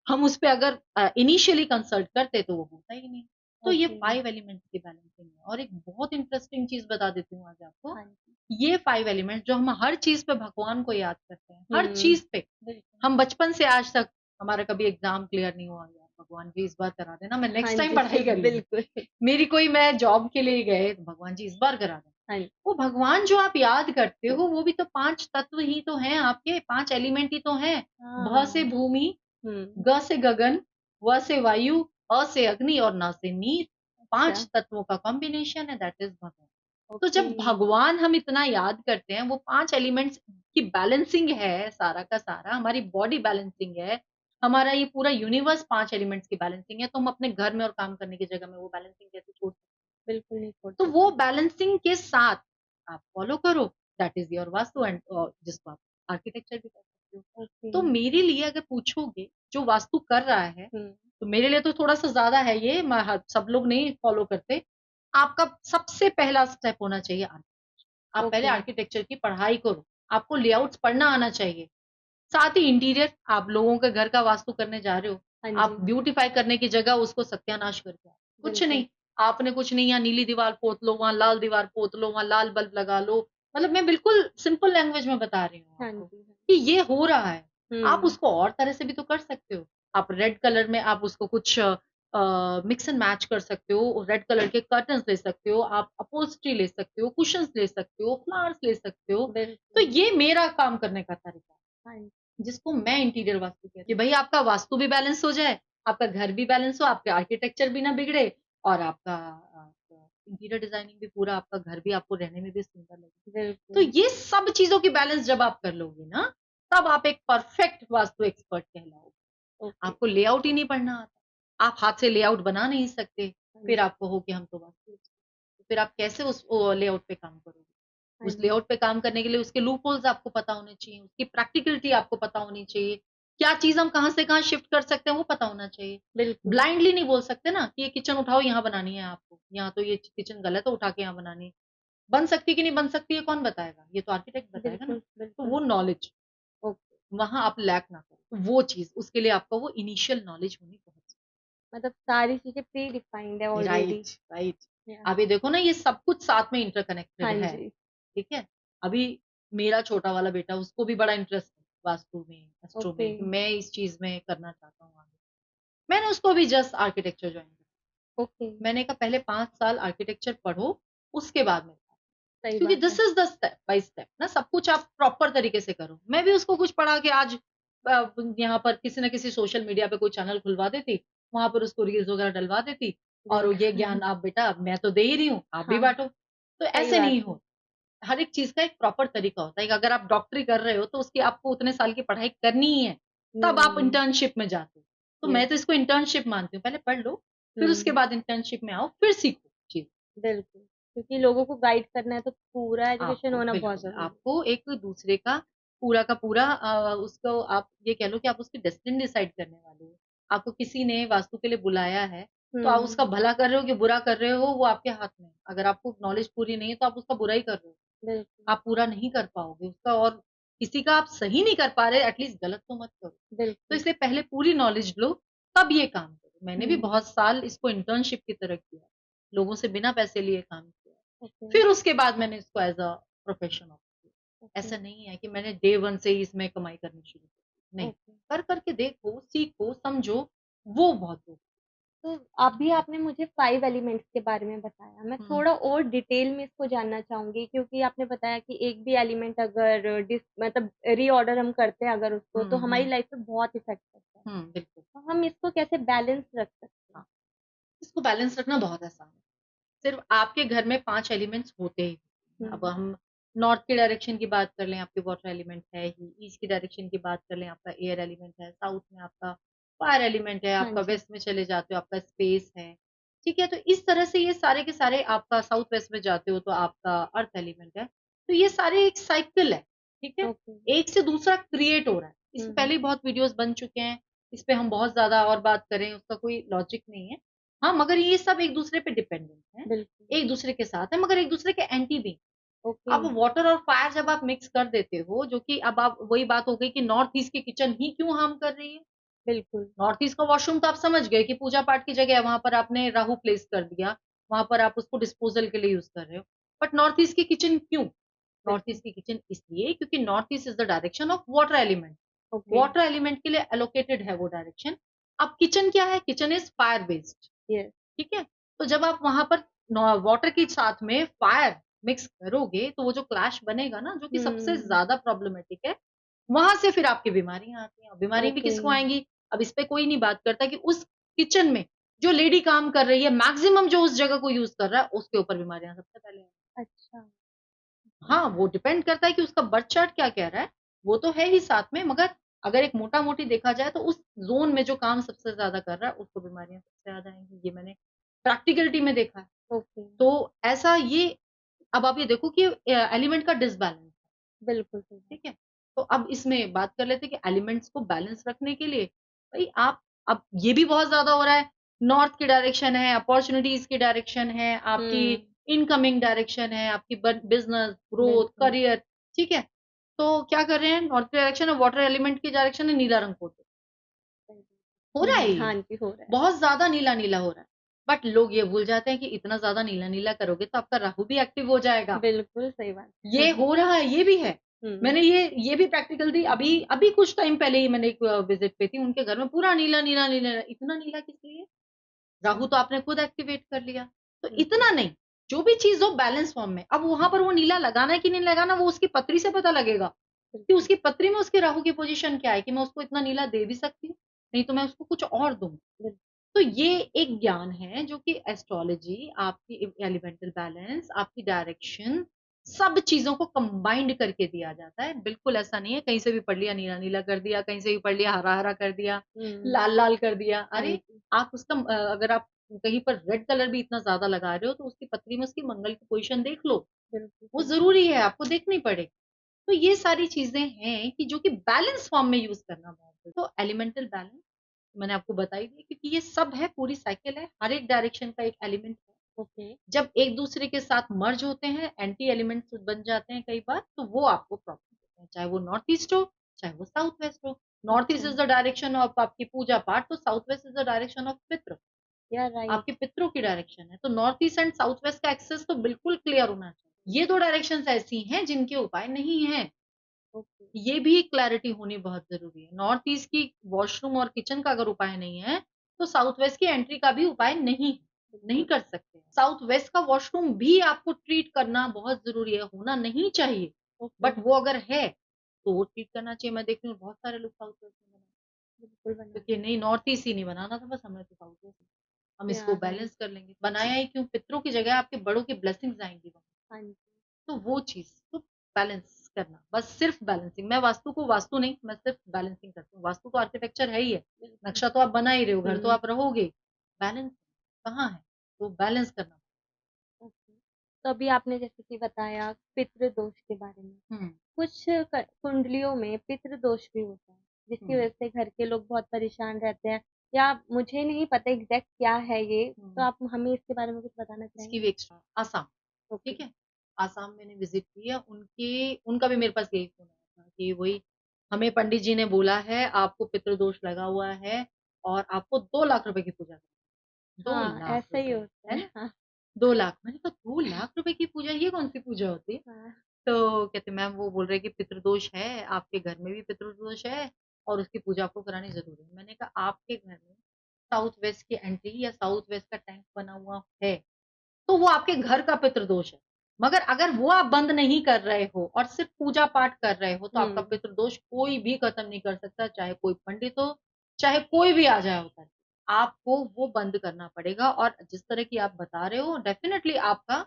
हम उस पे अगर इनिशियली कंसल्ट करते तो वो होता ही नहीं। तो ये ओके। 5 एलिमेंट्स की बैलेंसिंग है, और एक बहुत इंटरेस्टिंग चीज़ बता देती हूँ आज आपको। हाँ जी। ये 5 एलिमेंट्स जो हम हर चीज़ पे भगवान को याद करते हैं, हर हुँ, चीज़ पे। बिल्कुल। हम बचपन से आज तक हमारा कभी एग्ज़ाम क्लियर नहीं हुआ, यार भगवान जी इस बार करा देना, मैं हाँ नेक्स्ट टाइम जी, पढ़ाई कर लूँगी। बिल्कुल। मेरी कोई मैं जॉब के लिए गए, तो भगवान जी इस बार करा देना। हाँ जी। वो भगवान जो आप याद करते हो, वो भी तो 5 तत्व ही तो हैं आपके, 5 एलिमेंट ही तो हैं। भ से हाँ। भूमि, हुँ, ग से गगन, व से वायु, अ से अग्नि और न से नीर। अच्छा। 5 तत्वों का कॉम्बिनेशन है, दैट इज़ भगवान। तो ओके। जब भगवान हम इतना याद करते हैं, वो 5 एलिमेंट्स की बैलेंसिंग है सारा का सारा, हमारी बॉडी बैलेंसिंग है, हमारा ये पूरा यूनिवर्स 5 एलिमेंट्स की बैलेंसिंग है, तो हम अपने घर में और काम करने की जगह में वो बैलेंसिंग कैसे छोड़ सकते हैं? बिल्कुल नहीं छोड़ तो वो सकते। बैलेंसिंग के साथ आप फॉलो करो, that is your vastu, and जिसको आप आर्किटेक्चर भी कह सकते हो। ओके। तो मेरे लिए अगर पूछोगे, जो वास्तु कर रहा है, हुँ, तो मेरे लिए तो थोड़ा-सा ज़्यादा है ये, मैं ह सब लोग नहीं फॉलो करते। आपका सबसे पहला स्टेप होना चाहिए आप पहले ओके। आर्किटेक्चर की पढ़ाई करो, आपको लेआउट्स पढ़ना आना चाहिए। साथ ही इंटीरियर, आप लोगों के घर का वास्तु करने जा रहे हो, हाँ आप जी, ब्यूटीफाई करने की जगह उसको सत्यानाश करके आओ। कुछ बिल्कुल। नहीं, आपने कुछ नहीं, यहाँ नीली दीवार पोत लो, वहाँ लाल दीवार पोत लो, वहाँ लाल बल्ब लगा लो। मतलब मैं बिल्कुल सिंपल लैंग्वेज में बता रही हूँ हाँ आपको, जी, हाँ। कि ये हो रहा है। आप हुँ, उसको और तरह से भी तो कर सकते हो। आप रेड कलर में आप उसको कुछ मिक्स एंड मैच कर सकते हो, रेड कलर के कर्टन्स ले सकते हो, आप अपहोल्स्ट्री ले सकते हो, कुशन्स ले सकते हो, फ्लावर्स ले सकते हो। तो बिल्कुल। ये मेरा काम करने का तरीका है। हाँ जी, जिसको मैं इंटीरियर वास्तु कहती हूँ, कि भई आपका वास्तु भी बैलेंस हो जाए, आपका घर भी बैलेंस हो, आपके आर्किटेक्चर भी ना बिगड़े, और आपका इंटीरियर डिजाइनिंग भी पूरा, आपका घर भी आपको रहने में भी सुंदर लगे। तो बिल्कुल। ये सब चीज़ों की बैलेंस जब आप कर लोगे ना, तब आप एक परफेक्ट वास्तु एक्सपर्ट कहलाओगे। ओके। आपको लेआउट ही नहीं पढ़ना आता। आप हाथ से लेआउट बना नहीं सकते, हाँ फिर जी, आप कहो कि हम तो वास्तु expert हैं। फिर आप कैसे उस लेआउट पे काम करोगे? हाँ उस जी, लेआउट पे काम करने के लिए उसके लूप होल्स आपको पता होने चाहिए, उसकी प्रैक्टिकलिटी आपको पता होनी चाहिए। क्या चीज़ हम कहाँ से कहाँ शिफ्ट कर सकते हैं, वो पता होना चाहिए। बिल्कुल। ब्लाइंडली नहीं बोल सकते ना कि ये किचन उठाओ, यहाँ बनानी है आपको, यहाँ तो ये किचन गलत है, उठा के यहाँ बनानी है। बन सकती है कि नहीं बन सकती है, कौन बताएगा? ये तो आर्किटेक्ट बताएगा ना। बिल्कुल, तो बिल्कुल। वो नॉलेज, ओके, वहाँ आप लैक ना करो। वो चीज़, उसके लिए आपको वो इनिशियल नॉलेज होनी बहुत मतलब सारी चीज़ें प्री डिफाइंड है ज़रूरी है। ऑलरेडी। Right, right. या आप ये देखो ना, ये सब कुछ साथ में इंटरकनेक्टेड हाँ है, जी, ठीक है? अभी मेरा छोटा वाला बेटा, उसको भी बड़ा इंटरेस्ट है वास्तु में, एस्ट्रो ओके, में, कि मैं इस चीज़ में करना चाहता हूँ आगे। मैंने उसको भी जस्ट आर्किटेक्चर जॉइन किया। ओके, मैंने कहा पहले 5 साल आर्किटेक्चर पढ़ो, उसके बाद में, सही क्योंकि बात दिस है। Is the step by step ना, सब कुछ आप प्रॉपर तरीके से करो। मैं भी उसको कुछ पढ़ा के आज यहाँ पर किसी न किसी सोशल मीडिया पे कोई चैनल खुलवा देती, वहाँ पर उसको रील्स वगैरह डलवा देती, और ये बिल्कुल, ज्ञान आप बेटा, मैं तो दे ही रही हूँ, आप भी हाँ, बाँटो। तो सही ऐसे बात नहीं है। हो, हर एक चीज़ का एक प्रॉपर तरीका होता है। कि अगर आप डॉक्टरी कर रहे हो, तो उसकी आपको उतने साल की पढ़ाई करनी ही है, तब आप हुँ, इंटर्नशिप में जाते हो। तो मैं यस, तो इसको इंटर्नशिप मानती हूँ, पहले पढ़ लो, फिर उसके हुँ, बाद इंटर्नशिप में आओ, फिर सीखो चीज़। बिल्कुल। क्योंकि लोगों को गाइड करना है तो पूरा एजुकेशन आपको होना बहुत बिल्कुल, ज़रूरी है। आपको एक दूसरे का पूरा उसको आप ये कह लो कि आप उसकी डेस्टिनी डिसाइड करने वाले हो। आपको किसी ने वास्तु के लिए बुलाया है, तो आप हुँ, उसका भला कर रहे हो कि बुरा कर रहे हो, वो आपके हाथ में है। अगर आपको नॉलेज पूरी नहीं है, तो आप उसका बुरा ही कर रहे हो। बिल्कुल, आप पूरा नहीं कर पाओगे उसका, और किसी का आप सही नहीं कर पा रहे, एटलीस्ट गलत तो मत करो। तो बिल्कुल, इसलिए पहले पूरी नॉलेज लो, तब ये काम करो। मैंने भी हुँ, बहुत साल इसको इंटर्नशिप की तरह किया। लोगों से बिना पैसे लिए काम किया। ओके, फिर उसके बाद मैंने इसको एज़ अ प्रोफ़ेशन ऑप्ट किया। ओके, ऐसा नहीं है कि मैंने डे 1 से ही इसमें कमाई करनी शुरू की। नहीं, ओके। कर के देखो, सीखो, समझो, वो बहुत हो। तो अभी आपने मुझे 5 एलिमेंट्स के बारे में बताया। मैं हुँ, थोड़ा और डिटेल में इसको जानना चाहूँगी क्योंकि आपने बताया कि एक भी एलिमेंट अगर मतलब रीऑर्डर हम करते हैं अगर उसको तो हुँ, हमारी हुँ, लाइफ पे बहुत इफ़ेक्ट करता है। बिल्कुल। तो हम इसको कैसे बैलेंस रख सकते हैं? हाँ, इसको बैलेंस रखना बहुत आसान है। सिर्फ़ आपके घर में 5 एलिमेंट्स होते ही हैं। अब हुँ, हम नॉर्थ की डायरेक्शन की बात कर लें, आपके वाटर एलिमेंट है ही, ईस्ट की डायरेक्शन की बात कर लें, आपका एयर एलिमेंट है, साउथ में आपका फायर एलिमेंट है, हाँ आपका जी। वेस्ट में चले जाते हो, आपका स्पेस है, ठीक है? तो इस तरह से ये सारे के सारे आपका साउथ वेस्ट में जाते हो तो आपका अर्थ एलिमेंट है। तो ये सारे एक साइकिल है, ठीक है? ओके। एक से दूसरा क्रिएट हो रहा है। हुँ, इससे हुँ। पहले ही बहुत वीडियोज़ बन चुके हैं, इस पे हम बहुत ज़्यादा और बात करें उसका कोई लॉजिक नहीं है। हाँ, मगर ये सब एक-दूसरे पे डिपेंडेंट हैं। बिल्कुल। एक-दूसरे के साथ है मगर एक-दूसरे के एंटी भी। ओके। अब वाटर और फायर जब आप मिक्स कर देते हो, जो कि अब आप वही बात हो गई कि नॉर्थ ईस्ट की किचन ही क्यों हार्म कर रही है? बिल्कुल। नॉर्थ ईस्ट का वॉशरूम तो आप समझ गए कि पूजा-पाठ की जगह है, वहाँ पर आपने राहु प्लेस कर दिया, वहाँ पर आप उसको डिस्पोज़ल के लिए यूज़ कर रहे हो। बट नॉर्थ ईस्ट की किचन क्यों? नॉर्थ बिल्कुल। ईस्ट की किचन इसलिए क्योंकि north east is the direction of water element. Okay. Water element के लिए एलोकेटेड है वो डायरेक्शन। अब किचन क्या है? Kitchen is fire based. Yes. ठीक है? तो जब आप वहाँ पर वाटर के साथ में फायर मिक्स करोगे, तो वो जो क्लैश बनेगा ना, जो कि सबसे हुँ। ज़्यादा प्रॉब्लमैटिक है, वहाँ से फिर आपकी बीमारियाँ आती हैं। और बीमारी भी ओके। किसको आएँगी? अब इस पे कोई नहीं बात करता कि उस किचन में जो लेडी काम कर रही है, मैक्सिमम जो उस जगह को यूज़ कर रहा है, उसके ऊपर बीमारियाँ सबसे पहले आएँगी। अच्छा। हाँ, वो डिपेंड करता है कि उसका बर्थ चार्ट क्या कह रहा है, वो तो है ही साथ में, मगर अगर एक मोटा-मोटी देखा जाए तो उस ज़ोन में जो काम सबसे ज़्यादा कर रहा है, उसको बीमारियाँ सबसे ज़्यादा आएँगी। ये मैंने प्रैक्टिकलिटी में देखा है। ओके। तो ऐसा ये अब आप ये देखो कि एलिमेंट का डिसबैलेंस है, बिल्कुल सही बात। ठीक है? तो अब इसमें बात कर लेते हैं कि एलिमेंट्स को बैलेंस रखने के लिए भई आप अब ये भी बहुत ज़्यादा हो रहा है, नॉर्थ की डायरेक्शन है, अपॉर्च्युनिटीज़ की डायरेक्शन है, आपकी हुँ। इनकमिंग डायरेक्शन है, आपकी बिज़नेस, ग्रोथ, बिल्कुल। करियर, ठीक है? तो क्या कर रहे हैं, नॉर्थ की डायरेक्शन है, वाटर एलिमेंट की डायरेक्शन है, नीला रंग पोत दो। सही हो बात। रहा हुँ, है हुँ। ये। हाँ जी, हो रहा है। बहुत ज़्यादा नीला-नीला हो रहा है। बट लोग ये भूल जाते हैं कि इतना ज़्यादा नीला-नीला करोगे तो आपका राहु भी एक्टिव हो जाएगा। बिल्कुल सही बात। हुँ, ये हुँ। हो रहा है, ये भी है। हुँ। मैंने ये भी प्रैक्टिकल दी अभी अभी कुछ टाइम पहले ही मैंने एक विज़िट पे थी, उनके घर में पूरा नीला, इतना नीला किस लिए? अच्छा। राहु तो आपने खुद एक्टिवेट कर लिया। तो हुँ, हुँ। इतना नहीं, जो भी चीज़ हो बैलेंस फॉर्म में। अब वहाँ पर वो नीला लगाना है कि नहीं लगाना वो उसकी पत्री से पता लगेगा, कि बिल्कुल। उसकी पत्री में उसके राहु की पोज़ीशन क्या है कि मैं उसको इतना नीला दे भी सकती हूँ, नहीं तो मैं उसको कुछ और दूँ। बिल तो ये एक ज्ञान है जो कि एस्ट्रोलॉजी, आपकी एलिमेंटल बैलेंस, आपकी डायरेक्शन, सब चीज़ों को कंबाइंड करके दिया जाता है। बिल्कुल ऐसा नहीं है कहीं से भी पढ़ लिया नीला-नीला कर दिया, कहीं से भी पढ़ लिया हरा-हरा कर दिया, हुँ। लाल-लाल कर दिया। हाँ अरे! जी। आप उसका अगर आप कहीं पर रेड कलर भी इतना ज़्यादा लगा रहे हो तो उसकी पत्री में उसकी मंगल की पोज़ीशन देख लो। बिल्कुल वो सही। ज़रूरी है, आपको देखनी पड़ेगी। तो ये सारी चीज़ें हैं कि जो कि बैलेंस फॉर्म में यूज़ करना बहुत ज़रूरी है। तो एलिमेंटल बैलेंस मैंने आपको बता ही दिया क्योंकि ये सब है, पूरी साइकिल है, हर एक डायरेक्शन का एक एलिमेंट है। ओके। जब एक-दूसरे के साथ मर्ज होते हैं, एंटी एलिमेंट्स बन जाते हैं कई बार, तो वो आपको प्रॉब्लम देते हैं। चाहे वो नॉर्थ ईस्ट हो, चाहे वो साउथ वेस्ट हो। नॉर्थ ईस्ट अच्छा। इज़ द डायरेक्शन ऑफ आपकी पूजा-पाठ, तो south west is the direction of पितृ। या राइट। आपके पितरों की डायरेक्शन है। तो north east and south west का एक्सेस तो बिल्कुल क्लियर होना चाहिए। ये 2 डायरेक्शंस ऐसी हैं जिनके उपाय नहीं हैं। ओके। ये भी क्लैरिटी होनी बहुत ज़रूरी है। नॉर्थ ईस्ट की वॉशरूम और किचन का अगर उपाय नहीं है, तो साउथ वेस्ट की एंट्री का भी उपाय नहीं है, नहीं बिल्कुल। कर सकते। साउथ वेस्ट का वॉशरूम भी आपको ट्रीट करना बहुत ज़रूरी है, होना नहीं चाहिए। ओके। बट वो अगर है, तो वो ट्रीट करना चाहिए। मैं देख रही हूँ बहुत सारे लोग साउथ वेस्ट में बनाते हैं, बिल्कुल बनाना क्योंकि नहीं नॉर्थ ईस्ट ही नहीं बनाना था बस हमें तो साउथ वेस्ट हम या इसको राइट। बैलेंस कर लेंगे। बनाया ही क्यों? पितरों की जगह आपके बड़ों की ब्लेसिंग्स आएँगी वहाँ। हाँ जी। तो वो चीज़ तो बैलेंस करना, बस सिर्फ़ बैलेंसिंग। मैं वास्तु को वास्तु नहीं, मैं सिर्फ़ बैलेंसिंग करती हूँ। वास्तु तो आर्किटेक्चर है ही है, बिल्कुल। नक्शा तो आप बना ही रहे हो, घर तो हुँ। आप रहोगे, बैलेंस कहाँ है? तो बैलेंस करना। ओके। तो अभी आपने जैसे कि बताया पितृदोष के बारे में। हुँ, कुछ कुंडलियों में पितृदोष भी होता है जिसकी हुँ, वजह से घर के लोग बहुत परेशान रहते हैं या मुझे नहीं पता एग्जैक्ट क्या है ये तो हुँ। आप हमें इसके बारे में कुछ बताना इसकी चाहेंगे? भी एक्स्ट्रा आसाम, ओके। ठीक है? आसाम मैंने विज़िट किया, उनका भी मेरे पास यही फ़ोन आया था कि वही हमें पंडित जी ने बोला है, आपको पितृदोष लगा हुआ है और आपको 2 लाख रुपए की पूजा करनी है। 2 हाँ, लाख ऐसा ही रुपए, होता है है। ना? हाँ। 2 लाख मैंने कहा 2 लाख रुपए की पूजा, ये कौन-सी पूजा होती है? हाँ। तो कहते मैम वो बोल रहे हैं कि पितृदोष है, आपके घर में भी पितृदोष है और उसकी पूजा आपको करानी जरूरी है। मैंने कहा आपके घर में साउथ वेस्ट की एंट्री या साउथ वेस्ट का टैंक बना हुआ है तो वो आपके घर का पितृदोष है। मगर अगर वो आप बंद नहीं कर रहे हो और सिर्फ पूजा पाठ कर रहे हो तो आपका पितृदोष कोई भी खत्म नहीं कर सकता, चाहे कोई पंडित हो, चाहे कोई भी आ जाए होता है। आपको वो बंद करना पड़ेगा। और जिस तरह की आप बता रहे हो डेफिनेटली आपका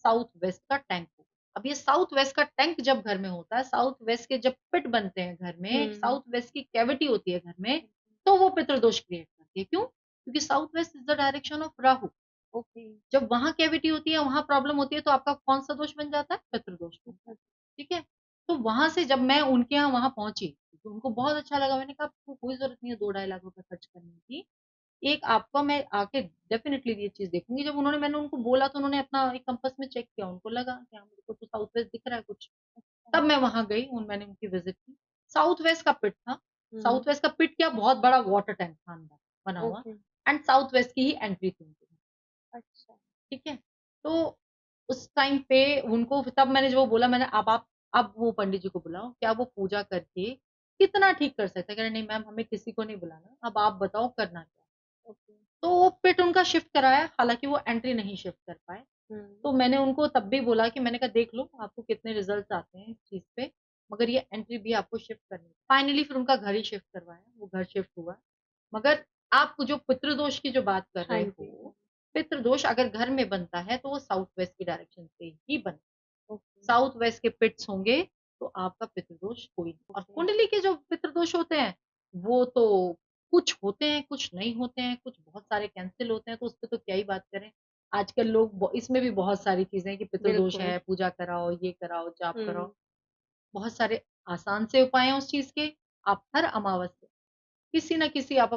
साउथ वेस्ट का टैंक हो। अब ये साउथ वेस्ट का टैंक जब घर में होता है, साउथ वेस्ट के जब पिट बनते हैं घर में, साउथ वेस्ट की कैविटी होती है घर में, तो वो पितृदोष क्रिएट करती है। क्यों? क्योंकि south west is the direction of Rahu. Okay. जब वहां कैविटी होती है, वहां प्रॉब्लम होती है, तो आपका कौन सा दोष बन जाता है? पितृदोष बनता है। ठीक है। तो वहां से जब मैं उनके यहाँ वहां पहुंची तो उनको बहुत अच्छा लगा। मैंने कहा आपको कोई जरूरत नहीं है 2-2.5 लाख रुपए खर्च करने की। एक आपका मैं आके डेफिनेटली ये चीज देखूंगी। जब मैंने उनको बोला तो उन्होंने अपना एक कंपास में चेक किया, उनको लगा कि हाँ मेरे को तो साउथ वेस्ट दिख रहा है कुछ। तब मैं वहां गई, मैंने उनकी विजिट की। साउथ वेस्ट का पिट था। साउथ वेस्ट का पिट क्या, बहुत बड़ा वाटर टैंक था अंदर बना हुआ। ओके। एंड साउथ वेस्ट की ही एंट्री थी उनकी। अच्छा। ठीक है। तो उस टाइम पे उनको तब मैंने जो बोला, मैंने अब वो पंडित जी को बुलाओ, क्या वो पूजा करके कितना ठीक कर सकते हैं? कह रहे नहीं मैम, हमें किसी को नहीं बुलाना, अब आप बताओ करना क्या। ओके। तो वो पिट उनका शिफ्ट कराया, हालांकि वो एंट्री नहीं शिफ्ट कर पाए। तो मैंने उनको तब भी बोला कि मैंने कहा देख लो आपको कितने रिजल्ट आते हैं इस चीज पे, मगर ये एंट्री भी आपको शिफ्ट करनी है। फाइनली फिर उनका घर ही शिफ्ट करवाया, वो घर शिफ्ट हुआ। मगर आप जो पितृदोष की जो बात कर हाँ रहे जी। हो, पितृदोष अगर घर में बनता है तो वो साउथ वेस्ट की डायरेक्शन से ही बने। ओके। साउथ वेस्ट के पिट्स होंगे तो आपका पितृदोष कोई नहीं। और ओके। कुंडली के जो पितृदोष होते हैं वो तो कुछ होते हैं, कुछ नहीं होते हैं, कुछ बहुत सारे कैंसिल होते हैं, तो उस पर तो क्या ही बात करें। आजकल लोग इसमें भी बहुत सारी चीजें हैं कि पितृदोष बिल्कुल। है, पूजा कराओ, ये कराओ, जाप हुँ। कराओ। बहुत सारे आसान से उपाय हैं उस चीज के। आप हर अमावस्या किसी ना किसी आप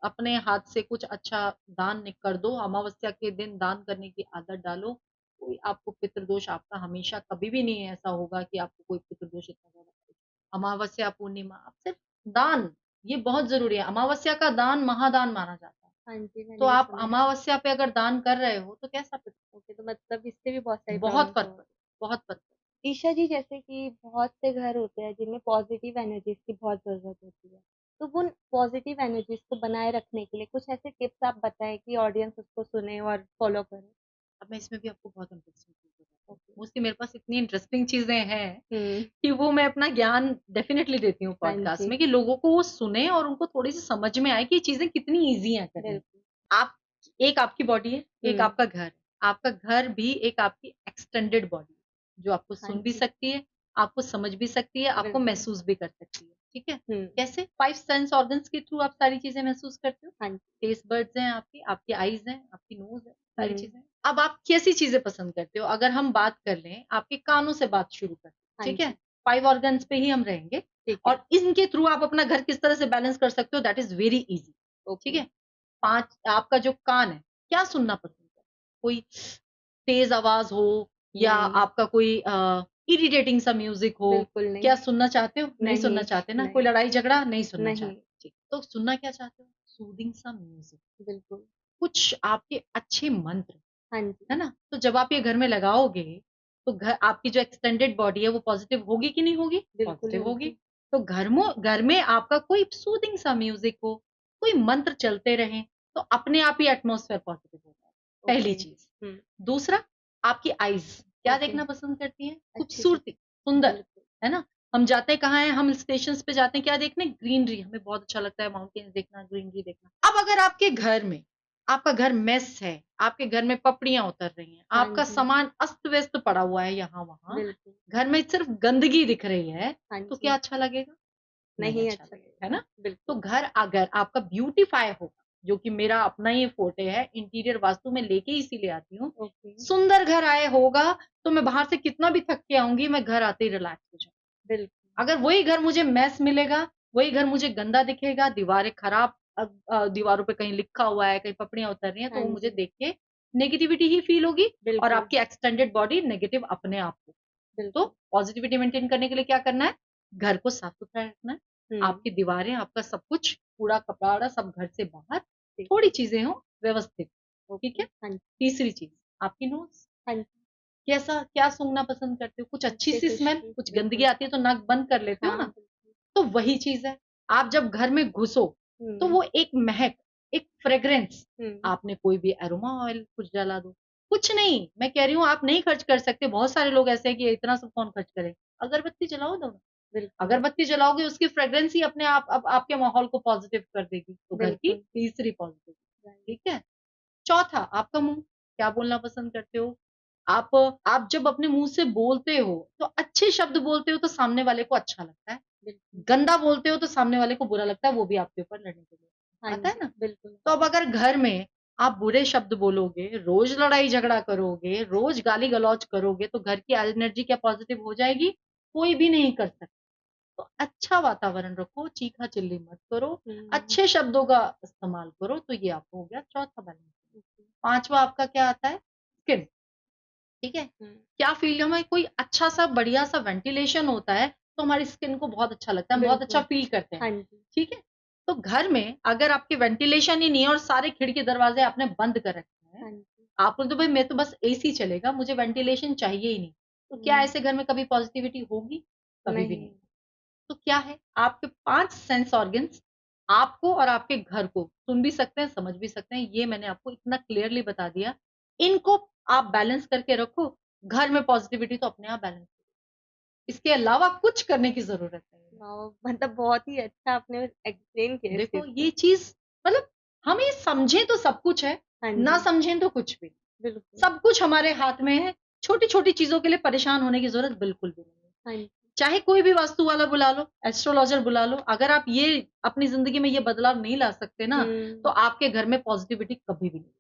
अपने हाथ से कुछ अच्छा दान कर दो। अमावस्या के दिन दान करने की आदत डालो। कोई आपको पितृदोष आपका हमेशा कभी भी नहीं ऐसा होगा कि आपको कोई पितृदोष इतना ज्यादा पड़ेगा। अमावस्या पूर्णिमा आप सिर्फ दान, ये बहुत जरूरी है। अमावस्या का दान महादान माना जाता है। हाँ जी, तो मैंने भी आप सुना है। अमावस्या पे अगर दान कर रहे हो तो कैसा ओके, तो मतलब इससे भी बहुत सारी बहुत प्रॉब्लम फर्क सॉल्व पड़ेगा, बहुत फर्क पड़ेगा। ईशा जी, जैसे कि बहुत से घर होते हैं जिनमें पॉजिटिव एनर्जीज की बहुत ज़रूरत होती है। तो वो पॉजिटिव एनर्जीज को बनाए रखने के लिए कुछ ऐसे टिप्स आप बताएँ कि ऑडियंस उसको सुने और फॉलो करे? अब मैं इसमें भी आपको बहुत इंटरेस्टिंग चीज बताती हूँ। ओके। मोस्टली मेरे पास इतनी इंटरेस्टिंग चीजें हैं हुँ। कि वो मैं अपना ज्ञान डेफिनेटली देती हूँ हाँ पॉडकास्ट जी। में, कि लोगों को वो सुने और उनको थोड़ी सी समझ में आए कि ये चीजें कितनी इजी हैं करनी। बिल्कुल। आप, एक आपकी बॉडी है, एक हुँ। आपका घर है। आपका घर भी एक आपकी एक्सटेंडेड बॉडी है, जो आपको हाँ सुन भी जी। सकती है, आपको समझ भी सकती है, आपको बिल्कुल। महसूस भी कर सकती है। ठीक है। हुँ। कैसे? 5 सेंस ऑर्गन्स के थ्रू आप सारी चीजें महसूस करते हो। हाँ जी। टेस्ट बर्ड्स हैं आपकी, आपकी आईज हैं, आपकी नोज है, सारी हुँ। चीजें। अब आप कैसी चीजें पसंद करते हो? अगर हम बात कर लें, आपके कानों से बात शुरू करते हैं। हाँ ठीक है। जी। 5 ऑर्गन्स पे ही हम रहेंगे। ठीक है। और इनके थ्रू आप अपना घर किस तरह से बैलेंस कर सकते हो, दैट इज वेरी इजी। ठीक ओके। है। 5 आपका जो कान है, क्या सुनना पसंद है? कोई तेज आवाज हो, या नहीं, आपका कोई इरिटेटिंग सा म्यूजिक हो? बिल्कुल नहीं। क्या सुनना चाहते हो? नहीं नहीं, सुनना चाहते ना? कोई नहीं, लड़ाई झगड़ा नहीं सुनना नहीं। चाहते? ठीक, तो सुनना क्या चाहते हो? सूदिंग सा म्यूजिक, बिल्कुल। कुछ आपके अच्छे मंत्र, हाँ है जी। ना? तो जब आप ये घर में लगाओगे तो घर आपकी जो एक्सटेंडेड बॉडी है वो पॉजिटिव होगी कि नहीं होगी? बिल्कुल पॉजिटिव होगी। होगी। तो घर में आपका कोई सूदिंग सा म्यूजिक हो, कोई मंत्र चलते रहें, तो अपने आप ही एटमॉस्फेयर पॉजिटिव हो जाएगा। पहली ओके। चीज। हुँ। दूसरा, आपकी आईज क्या ओके। देखना पसंद करती हैं? अच्छी चीज़। खूबसूरती, सुंदर, बिल्कुल। है ना? हम जाते कहाँ हैं? हम स्टेशंस पे जाते हैं क्या देखने? ग्रीनरी, हमें बहुत अच्छा लगता है माउंटेन्स देखना, ग्रीनरी देखना। अब अगर आपके घर में, आपका घर मेस है, आपके घर में पपड़ियाँ उतर रही हैं, हाँ आपका जी। सामान अस्त-व्यस्त पड़ा हुआ है यहाँ-वहाँ, बिल्कुल। घर में सिर्फ गंदगी दिख रही है, हाँ तो क्या जी। अच्छा लगेगा? नहीं नहीं अच्छा अच्छा लगेगा, है लगेगा। ना? तो बिल्कुल। घर अगर आपका ब्यूटीफाई होगा, जो कि मेरा अपना ही फोर्टे है, इंटीरियर वास्तु में लेके इसीलिए आती हूँ। ओके। सुंदर घर आए होगा, तो मैं बाहर से कितना भी थक के आऊँगी, मैं घर आते ही रिलैक्स हो जाऊँगी। बिल्कुल। अगर वही घर मुझे मेस मिलेगा, वही घर मुझे गंदा दिखेगा, दीवारें खराब, दीवारों पे कहीं लिखा हुआ है, कहीं पपड़ियाँ उतर रही हैं, तो हाँ वो मुझे जी। देख के नेगेटिविटी ही फील होगी। और बिल्कुल। आपकी एक्सटेंडेड बॉडी नेगेटिव अपने आप को। तो बिल्कुल। पॉजिटिविटी मेंटेन करने के लिए क्या करना है? घर को साफ-सुथरा रखना है। हुँ। आपकी दीवारें, आपका सब कुछ, कूड़ा-कबाड़ा सब घर से बाहर, ठीक थोड़ी है। चीज़ें हों व्यवस्थित। ठीक ओके। है? हाँ जी। तीसरी चीज़, आपकी नोज़। हाँ जी। कैसा क्या सूंघना पसंद करते हो? कुछ अच्छी अच्छी सी स्मेल, खुशबू। कुछ गंदगी बिल्कुल। आती है तो नाक बंद कर लेते हो हाँ, ना? बिल्कुल। तो वही चीज़ है। आप जब घर में घुसो तो हुँ, वो एक महक, एक फ्रेग्रेंस, हुँ, आपने कोई भी एरोमा ऑयल कुछ डाला दो, कुछ नहीं, मैं कह रही हूँ आप नहीं खर्च कर सकते, बहुत सारे लोग ऐसे हैं कि इतना सब कौन खर्च करे, अगरबत्ती जलाओ दो ना, बिल्कुल, अगरबत्ती जलाओगे उसकी फ्रेग्रेंस ही अपने आप अब आपके माहौल को पॉजिटिव कर देगी, तो घर की बिल्कुल, तीसरी पॉजिटिव, राइट, ठीक है। चौथा, आपका मुंह, क्या बोलना पसंद करते हो आप? आप जब अपने मुंह से बोलते हो तो अच्छे शब्द बोलते हो तो सामने वाले को अच्छा लगता है, बिल्कुल। गंदा बोलते हो तो सामने वाले को बुरा लगता है, वो भी आपके ऊपर लड़ने के लिए हाँ आता है जी, ना। बिल्कुल। तो अब अगर घर में आप बुरे शब्द बोलोगे, रोज लड़ाई झगड़ा करोगे, रोज गाली गलौज करोगे, तो घर की एनर्जी क्या पॉजिटिव हो जाएगी? कोई भी नहीं कर सकता। तो अच्छा वातावरण रखो, चीखा चिल्ली मत करो, हुँ, अच्छे शब्दों का इस्तेमाल करो, तो ये आपको हो गया चौथा बैलेंस। ओके, पांचवा आपका क्या आता है? स्किन, ठीक है। हुँ, क्या फील्ड में कोई अच्छा सा बढ़िया सा वेंटिलेशन होता है तो हमारी स्किन को बहुत अच्छा लगता है, हम बहुत अच्छा बिल्कुल, फील करते हैं, हाँ जी, ठीक है। तो घर में अगर आपके वेंटिलेशन ही नहीं है और सारे खिड़की दरवाजे आपने बंद कर रखे हैं, हाँ जी, आपको तो भाई मैं तो बस एसी चलेगा, मुझे वेंटिलेशन चाहिए ही नहीं, तो क्या हुँ, ऐसे घर में कभी पॉजिटिविटी होगी? कभी भी नहीं, नहीं। तो क्या है, आपके 5 सेंस ऑर्गन्स आपको और आपके घर को सुन भी सकते हैं, समझ भी सकते हैं। ये मैंने आपको इतना क्लियरली बता दिया। इनको आप बैलेंस करके रखो, घर में पॉजिटिविटी तो अपने आप बैलेंस होगी। इसके अलावा कुछ करने की ज़रूरत नहीं है। वाओ! मतलब बहुत ही अच्छा आपने एक्सप्लेन किया इस चीज़ देखो को। ये चीज़ मतलब हम ये समझें तो सब कुछ है, हाँ ना जी, समझें तो कुछ भी नहीं। बिल्कुल, सब कुछ हमारे हाथ में है, छोटी-छोटी चीज़ों के लिए परेशान होने की ज़रूरत बिल्कुल भी नहीं है। हाँ जी, चाहे कोई भी वास्तु वाला बुला लो, एस्ट्रोलॉजर बुला लो, अगर आप ये अपनी ज़िंदगी में ये बदलाव नहीं ला सकते ना, तो हुँ, आपके घर में पॉज़िटिविटी कभी भी नहीं।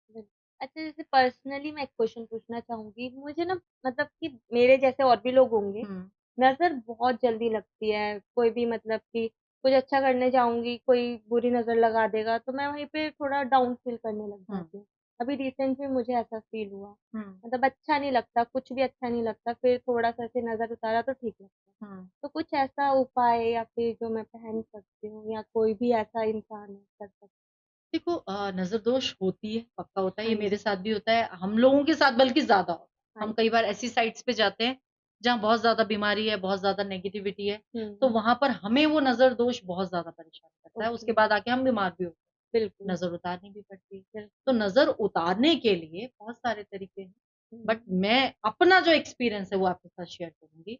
बिल्कुल। अच्छा जैसे पर्सनली मैं एक क्वेश्चन पूछना चाहूँगी, मुझे ना मतलब कि मेरे जैसे और भी लोग होंगे, हुँ, नज़र बहुत जल्दी लगती है, कोई भी मतलब कि कुछ अच्छा करने जाऊँगी, कोई बुरी नज़र लगा देगा, तो मैं वहीं पे थोड़ा डाउन फ़ील करने लग हुँ, जाती हूँ। अभी रिसेंट में मुझे ऐसा फ़ील हुआ, हुँ, मतलब अच्छा नहीं लगता, कुछ भी अच्छा नहीं लगता, फिर थोड़ा-सा ऐसे नज़र उतारा तो ठीक लगता है। हुँ। तो कुछ ऐसा उपाय या फिर जो मैं पहन सकती हूँ या कोई भी ऐसा इंसान है कर सकता है? देखो नज़र दोष होती है, पक्का होता है, हाँ ये मेरे जी, साथ भी होता है, हम लोगों के साथ बल्कि ज़्यादा होता है। हाँ हम जी। कई बार ऐसी साइट्स पे जाते हैं, जहाँ बहुत ज़्यादा बीमारी है, बहुत ज़्यादा नेगेटिविटी है, तो हुँ, वहाँ पर हमें वो नज़र दोष बहुत ज़्यादा परेशान करता है, ओके, उसके बाद आके हम बीमार भी होते हैं। बिल्कुल, नज़र उतारनी भी पड़ती है। तो बिल्कुल। नज़र उतारने के लिए बहुत सारे तरीके हैं, बट हुँ, मैं अपना जो एक्सपीरियंस है वो आपके साथ शेयर करूँगी।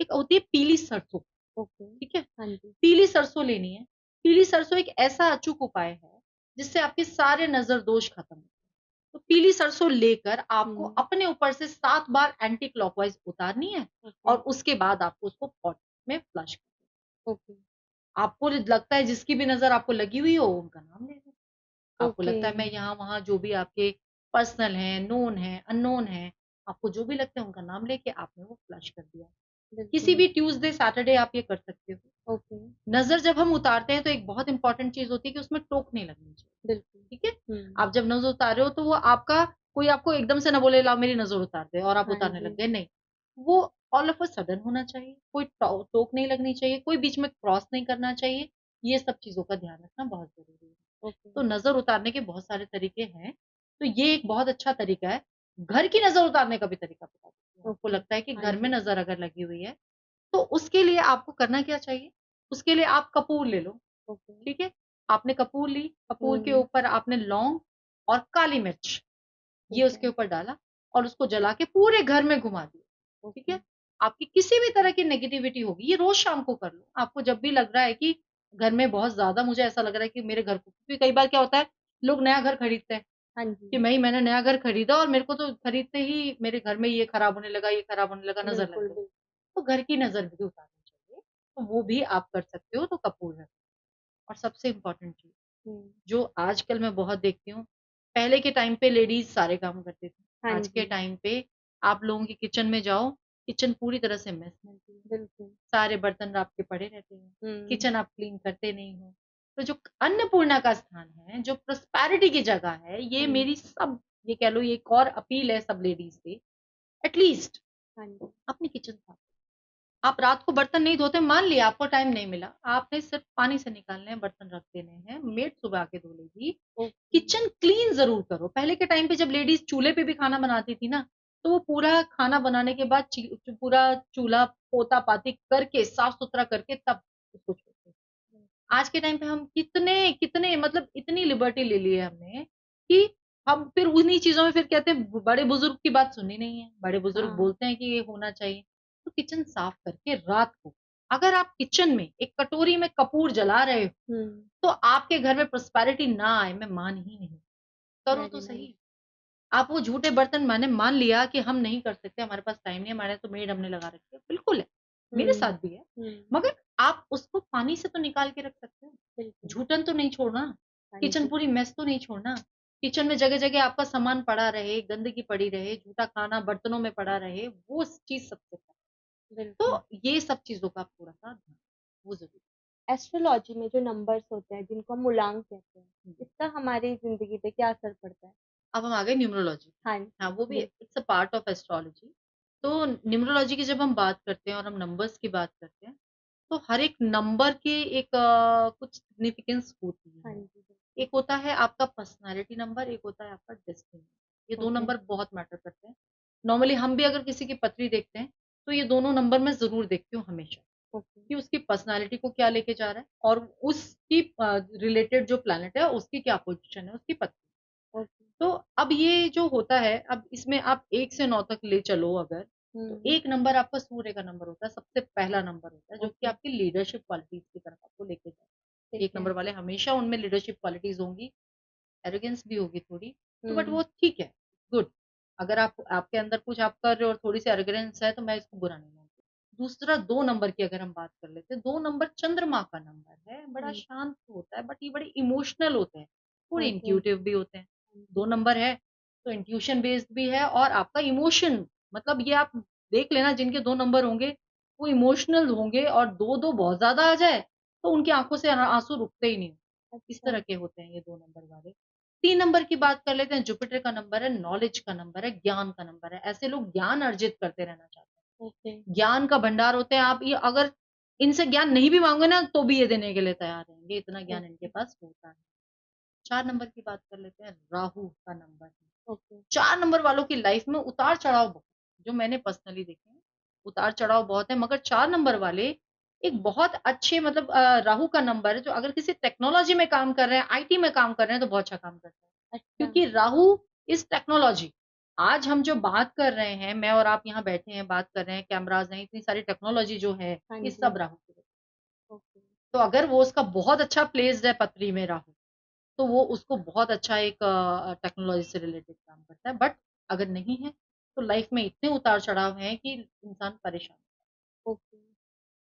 एक होती है पीली सरसों, ओके, ठीक है? हाँ जी, पीली सरसों लेनी है। पीली सरसों एक ऐसा अचूक उपाय है, जिससे आपके सारे नज़र दोष खत्म होते हैं। तो पीली सरसों लेकर आपको हुँ, अपने ऊपर से 7 बार एंटी क्लॉकवाइज़ उतारनी है ओके, और उसके बाद आपको उसको पॉट में फ्लश करना है। ओके, आपको लगता है जिसकी भी नज़र आपको लगी हुई हो, उनका नाम ले लो। आपको ओके, लगता है मैं यहाँ-वहाँ जो भी आपके पर्सनल हैं, नोन हैं, अननोन हैं, आपको जो भी लगता है उनका नाम लेके आपने वो फ्लश कर दिया। किसी बिल्कुल, भी ट्यूसडे, सैटरडे आप ये कर सकते हो। ओके, नज़र जब हम उतारते हैं तो एक बहुत इंपॉर्टेंट चीज़ होती है कि उसमें टोक नहीं लगनी चाहिए, बिल्कुल, ठीक है? हुँ, आप जब नज़र उतार रहे हो तो वो आपका कोई आपको एकदम से ना बोले लाओ मेरी नज़र उतार दे और आप हाँ उतारने लग जी, गए, नहीं। वो ऑल ऑफ अ सडन होना चाहिए, कोई टोक नहीं लगनी चाहिए, कोई बीच में क्रॉस नहीं करना चाहिए, ये सब चीज़ों का ध्यान रखना बहुत ज़रूरी है। ओके, तो नज़र उतारने के बहुत सारे तरीके हैं, तो ये एक बहुत अच्छा तरीका है। घर की नज़र उतारने का भी तरीका बता देती हूँ। आपको ओके, लगता है कि हाँ घर में जी, नज़र अगर लगी हुई है, तो उसके लिए आपको करना क्या चाहिए? उसके लिए आप कपूर ले लो, ओके, ठीक है? आपने कपूर ली, कपूर के हुँ, ऊपर आपने लौंग और काली मिर्च, ये ठीक उसके है, ऊपर डाला और उसको जला के पूरे घर में घुमा दिया, ठीक ओके, है? आपकी किसी भी तरह की नेगेटिविटी होगी, ये रोज़ शाम को कर लो। आपको जब भी लग रहा है कि घर में बहुत ज़्यादा मुझे ऐसा लग रहा है कि मेरे घर को, क्योंकि कई बार क्या होता है, लोग नया घर खरीदते हैं हाँ जी, कि मैंने नया घर खरीदा और मेरे को तो खरीदते ही मेरे घर में ये खराब होने लगा, ये खराब होने लगा, नज़र लग बिल्कुल, गई। बिल्कुल, तो घर की नज़र भी उतारनी चाहिए, तो वो भी आप कर सकते हो, तो कपूर रखें। और सबसे इम्पोर्टेंट चीज़, हुँ, जो आजकल मैं बहुत देखती हूँ, पहले के टाइम पे लेडीज़ सारे काम करती थी। हाँ आज के जी, टाइम पे आप लोगों की किचन में जाओ, किचन पूरी तरह से मेस मिलती है। बिल्कुल, सारे बर्तन आपके पड़े रहते हैं, हुँ, किचन आप क्लीन करते नहीं हो। तो जो अन्नपूर्णा का स्थान है, जो प्रॉस्पेरिटी की जगह है, ये हाँ मेरी जी, सब, ये कह लो ये एक और अपील है सब लेडीज़ से, एटलीस्ट हाँ जी, अपनी किचन साफ, आप रात को बर्तन नहीं धोते, मान लिया आपको टाइम नहीं मिला, आपने सिर्फ पानी से निकालने हैं, बर्तन रख देने हैं, मेड सुबह आके धो लेगी। ओके, किचन क्लीन ज़रूर करो। पहले के टाइम पे जब लेडीज़ चूल्हे पे भी खाना बनाती थी ना, तो वो पूरा खाना बनाने के बाद पूरा चूल्हा पोता-पाती करके, साफ-सुथरा करके तब उसको छोड़ती थी। आज के टाइम पे हम कितने कितने मतलब इतनी लिबर्टी ले ली है हमने कि हम फिर उन्हीं चीजों में फिर कहते हैं बड़े बुजुर्ग की बात सुनी नहीं है, बड़े बुजुर्ग हाँ। बोलते हैं कि ये होना चाहिए। तो किचन साफ करके रात को अगर आप किचन में एक कटोरी में कपूर जला रहे हो हुँ, तो आपके घर में प्रोस्पेरिटी ना आए, मैं मान ही नहीं। करो तो वेरी नाइस। सही। आप वो झूठे बर्तन, मैंने मान लिया कि हम नहीं कर सकते, हमारे पास टाइम नहीं है, हमारे तो मेड हमने लगा रखी है, बिल्कुल है, मेरे हुँ, साथ भी है। हुँ, मगर आप उसको पानी से तो निकाल के रख सकते हो, बिल्कुल। झूठन तो नहीं छोड़ना, हाँ किचन जी, पूरी मेस तो नहीं छोड़ना। किचन में जगह जगह आपका सामान पड़ा रहे, गंदगी पड़ी रहे, झूठा खाना बर्तनों में पड़ा रहे, वो चीज सबसे खराब। बिल्कुल। तो ये सब चीजों का आप थोड़ा सा ध्यान, वो जरूरी एस्ट्रोलॉजी में जो नंबर्स होते हैं, जिनको हम मूलांक कहते हैं, है। इसका हमारी ज़िंदगी पे क्या असर पड़ता है? अब हम आ गए न्यूमरोलॉजी। हाँ हाँ, जी, वो भी बिल्कुल। It's a part of astrology. तो न्यूमरोलॉजी की जब हम बात करते हैं और हम नंबर्स की बात करते हैं, तो हर एक नंबर के एक कुछ सिग्निफिकेंस होती हाँ है। जी, बिल्कुल। एक होता है आपका पर्सनैलिटी नंबर, एक होता है आपका डेस्टिनी। ये 2 ओके, नंबर बहुत मैटर करते हैं। नॉर्मली हम भी अगर किसी की पत्री देखते हैं, तो ये दोनों नंबर मैं ज़रूर देखती हूँ हमेशा, ओके, कि उसकी पर्सनैलिटी को क्या लेके जा रहा है और उसकी रिलेटेड जो प्लैनेट है, उसकी क्या पोज़ीशन है, उसकी पत्री। ओके। तो अब ये जो होता है, अब इसमें आप 1 से 9 तक ले चलो अगर, तो हुँ, 1 नंबर आपका सूर्य का नंबर होता है, सबसे पहला नंबर होता है, जो कि ओके, आपकी लीडरशिप क्वालिटीज़ की तरफ आपको लेके जाता है। ठीक 1 है। नंबर वाले हमेशा उनमें लीडरशिप क्वालिटीज़ होंगी, एरोगेंस भी होगी थोड़ी, तो बट हुँ, वो ठीक है, गुड। अगर आप आपके अंदर कुछ आप कर रहे हो और थोड़ी-सी एरोगेंस है, तो मैं इसको बुरा नहीं मानती। दूसरा 2 नंबर की अगर हम बात कर लेते हैं, 2 नंबर चंद्रमा का नंबर है, बड़ा हुँ, शांत होता है, बट ये बड़े इमोशनल होते हैं, थोड़े ओके, इंट्यूटिव भी होते हैं। हाँ 2 जी, नंबर है, तो इंट्यूशन बेस्ड भी है और आपका इमोशन, मतलब ये आप देख लेना जिनके 2 नंबर होंगे, वो इमोशनल होंगे और 2-2 बहुत ज़्यादा आ जाए, तो उनकी आँखों से आँसू रुकते ही नहीं। इस अच्छा, तरह के होते हैं ये 2 नंबर वाले। 3 नंबर की बात कर लेते हैं, जुपिटर का नंबर है, नॉलेज का नंबर है, ज्ञान का नंबर है। ऐसे लोग ज्ञान अर्जित करते रहना चाहते ओके, हैं। ज्ञान का भंडार होते हैं, आप ये अगर इनसे ज्ञान नहीं भी माँगोगे ना, तो भी ये देने के लिए तैयार रहेंगे, इतना ज्ञान इनके ओके, पास होता है। 4 नंबर की बात कर लेते हैं, राहु का नंबर है। ओके, 4 नंबर वालों की लाइफ में उतार-चढ़ाव बहुत है, जो मैंने पर्सनली देखे हैं, उतार-चढ़ाव बहुत है, मगर 4 नंबर वाले एक बहुत अच्छे मतलब राहु का नंबर है, जो अगर किसी टेक्नोलॉजी में काम कर रहे हैं, आईटी में काम कर रहे हैं, तो बहुत अच्छा काम करता है। अच्छा, क्योंकि राहु इज़ टेक्नोलॉजी। आज हम जो बात कर रहे हैं, मैं और आप यहाँ बैठे हैं, बात कर रहे हैं, कैमराज़ हैं, इतनी सारी टेक्नोलॉजी जो है, हाँ ये जी, सब राहु की वजह से। ओके, तो अगर वो उसका बहुत अच्छा प्लेस्ड है पत्री में राहु, तो वो उसको बहुत अच्छा एक टेक्नोलॉजी से रिलेटेड काम करता है। बट अगर नहीं है, तो लाइफ में इतने उतार-चढ़ाव हैं कि इंसान परेशान है। ओके,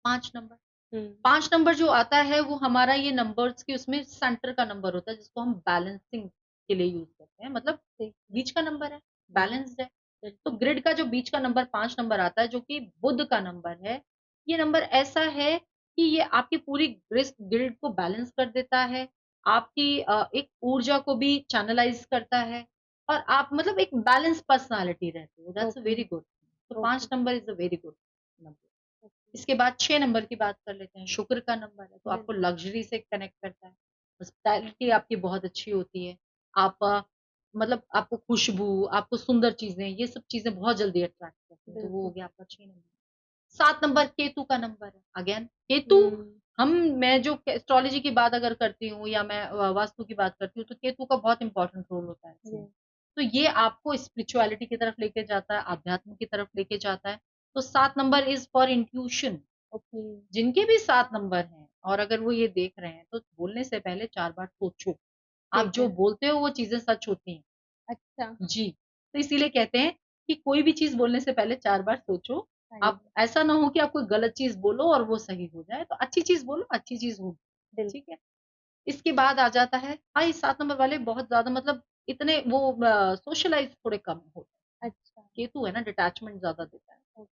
5 नंबर, हुँ, 5 नंबर जो आता है वो हमारा ये नंबर्स के उसमें सेंटर का नंबर होता है, जिसको हम बैलेंसिंग के लिए यूज़ करते हैं। मतलब ठीक है, बीच का नंबर है, हुँ, बैलेंस्ड है। तो बिल्कुल, ग्रिड का जो बीच का नंबर 5 नंबर आता है, जो कि बुध का नंबर है, ये नंबर ऐसा है कि ये आपकी पूरी ग्रिड को बैलेंस कर देता है, आपकी एक ऊर्जा को भी चैनलाइज़ करता है और आप मतलब एक बैलेंस पर्सनैलिटी रहते हो, that's a okay, very good. तो okay, 5 number is a very good number. Okay, इसके बाद 6 नंबर की बात कर लेते हैं, शुक्र का नंबर है, तो बिल आपको लग्ज़री से कनेक्ट करता है। हॉस्पिटैलिटी आपकी बहुत अच्छी होती है। आप मतलब आपको खुशबू, आपको सुंदर चीज़ें, ये सब चीज़ें बहुत जल्दी अट्रैक्ट करती हैं, तो वो हो बिल्कुल, गया आपका 6 नंबर। 7 नंबर केतु का नंबर है। अगेन केतु, हुँ, हम मैं जो एस्ट्रोलॉजी की बात अगर करती हूँ या मैं वास्तु की बात करती हूँ, तो केतु का बहुत इम्पोर्टेंट रोल होता है इसमें। ये तो ये आपको स्पिरिचुअलिटी की तरफ लेके जाता है, आध्यात्म की तरफ लेके जाता है। तो 7 number is for intuition. Okay, जिनके भी 7 नंबर हैं और अगर वो ये देख रहे हैं, तो बोलने से पहले 4 बार सोचो। आप ठीक जो है, बोलते हो वो चीज़ें सच होती हैं। अच्छा, जी, तो इसीलिए कहते हैं कि कोई भी चीज़ बोलने से पहले 4 बार सोचो। हाँ आप जी, ऐसा ना हो कि आप कोई गलत चीज़ बोलो और वो सही हो जाए, तो अच्छी चीज़ बोलो, अच्छी चीज़ होगी, बिल्कुल, ठीक है? इसके बाद आ जाता है ये 7 नंबर वाले बहुत ज़्यादा मतलब इतने वो सोशलाइज़ थोड़े कम होते हैं। अच्छा, केतु है ना, डिटैचमेंट ज़्यादा देता है। ओके,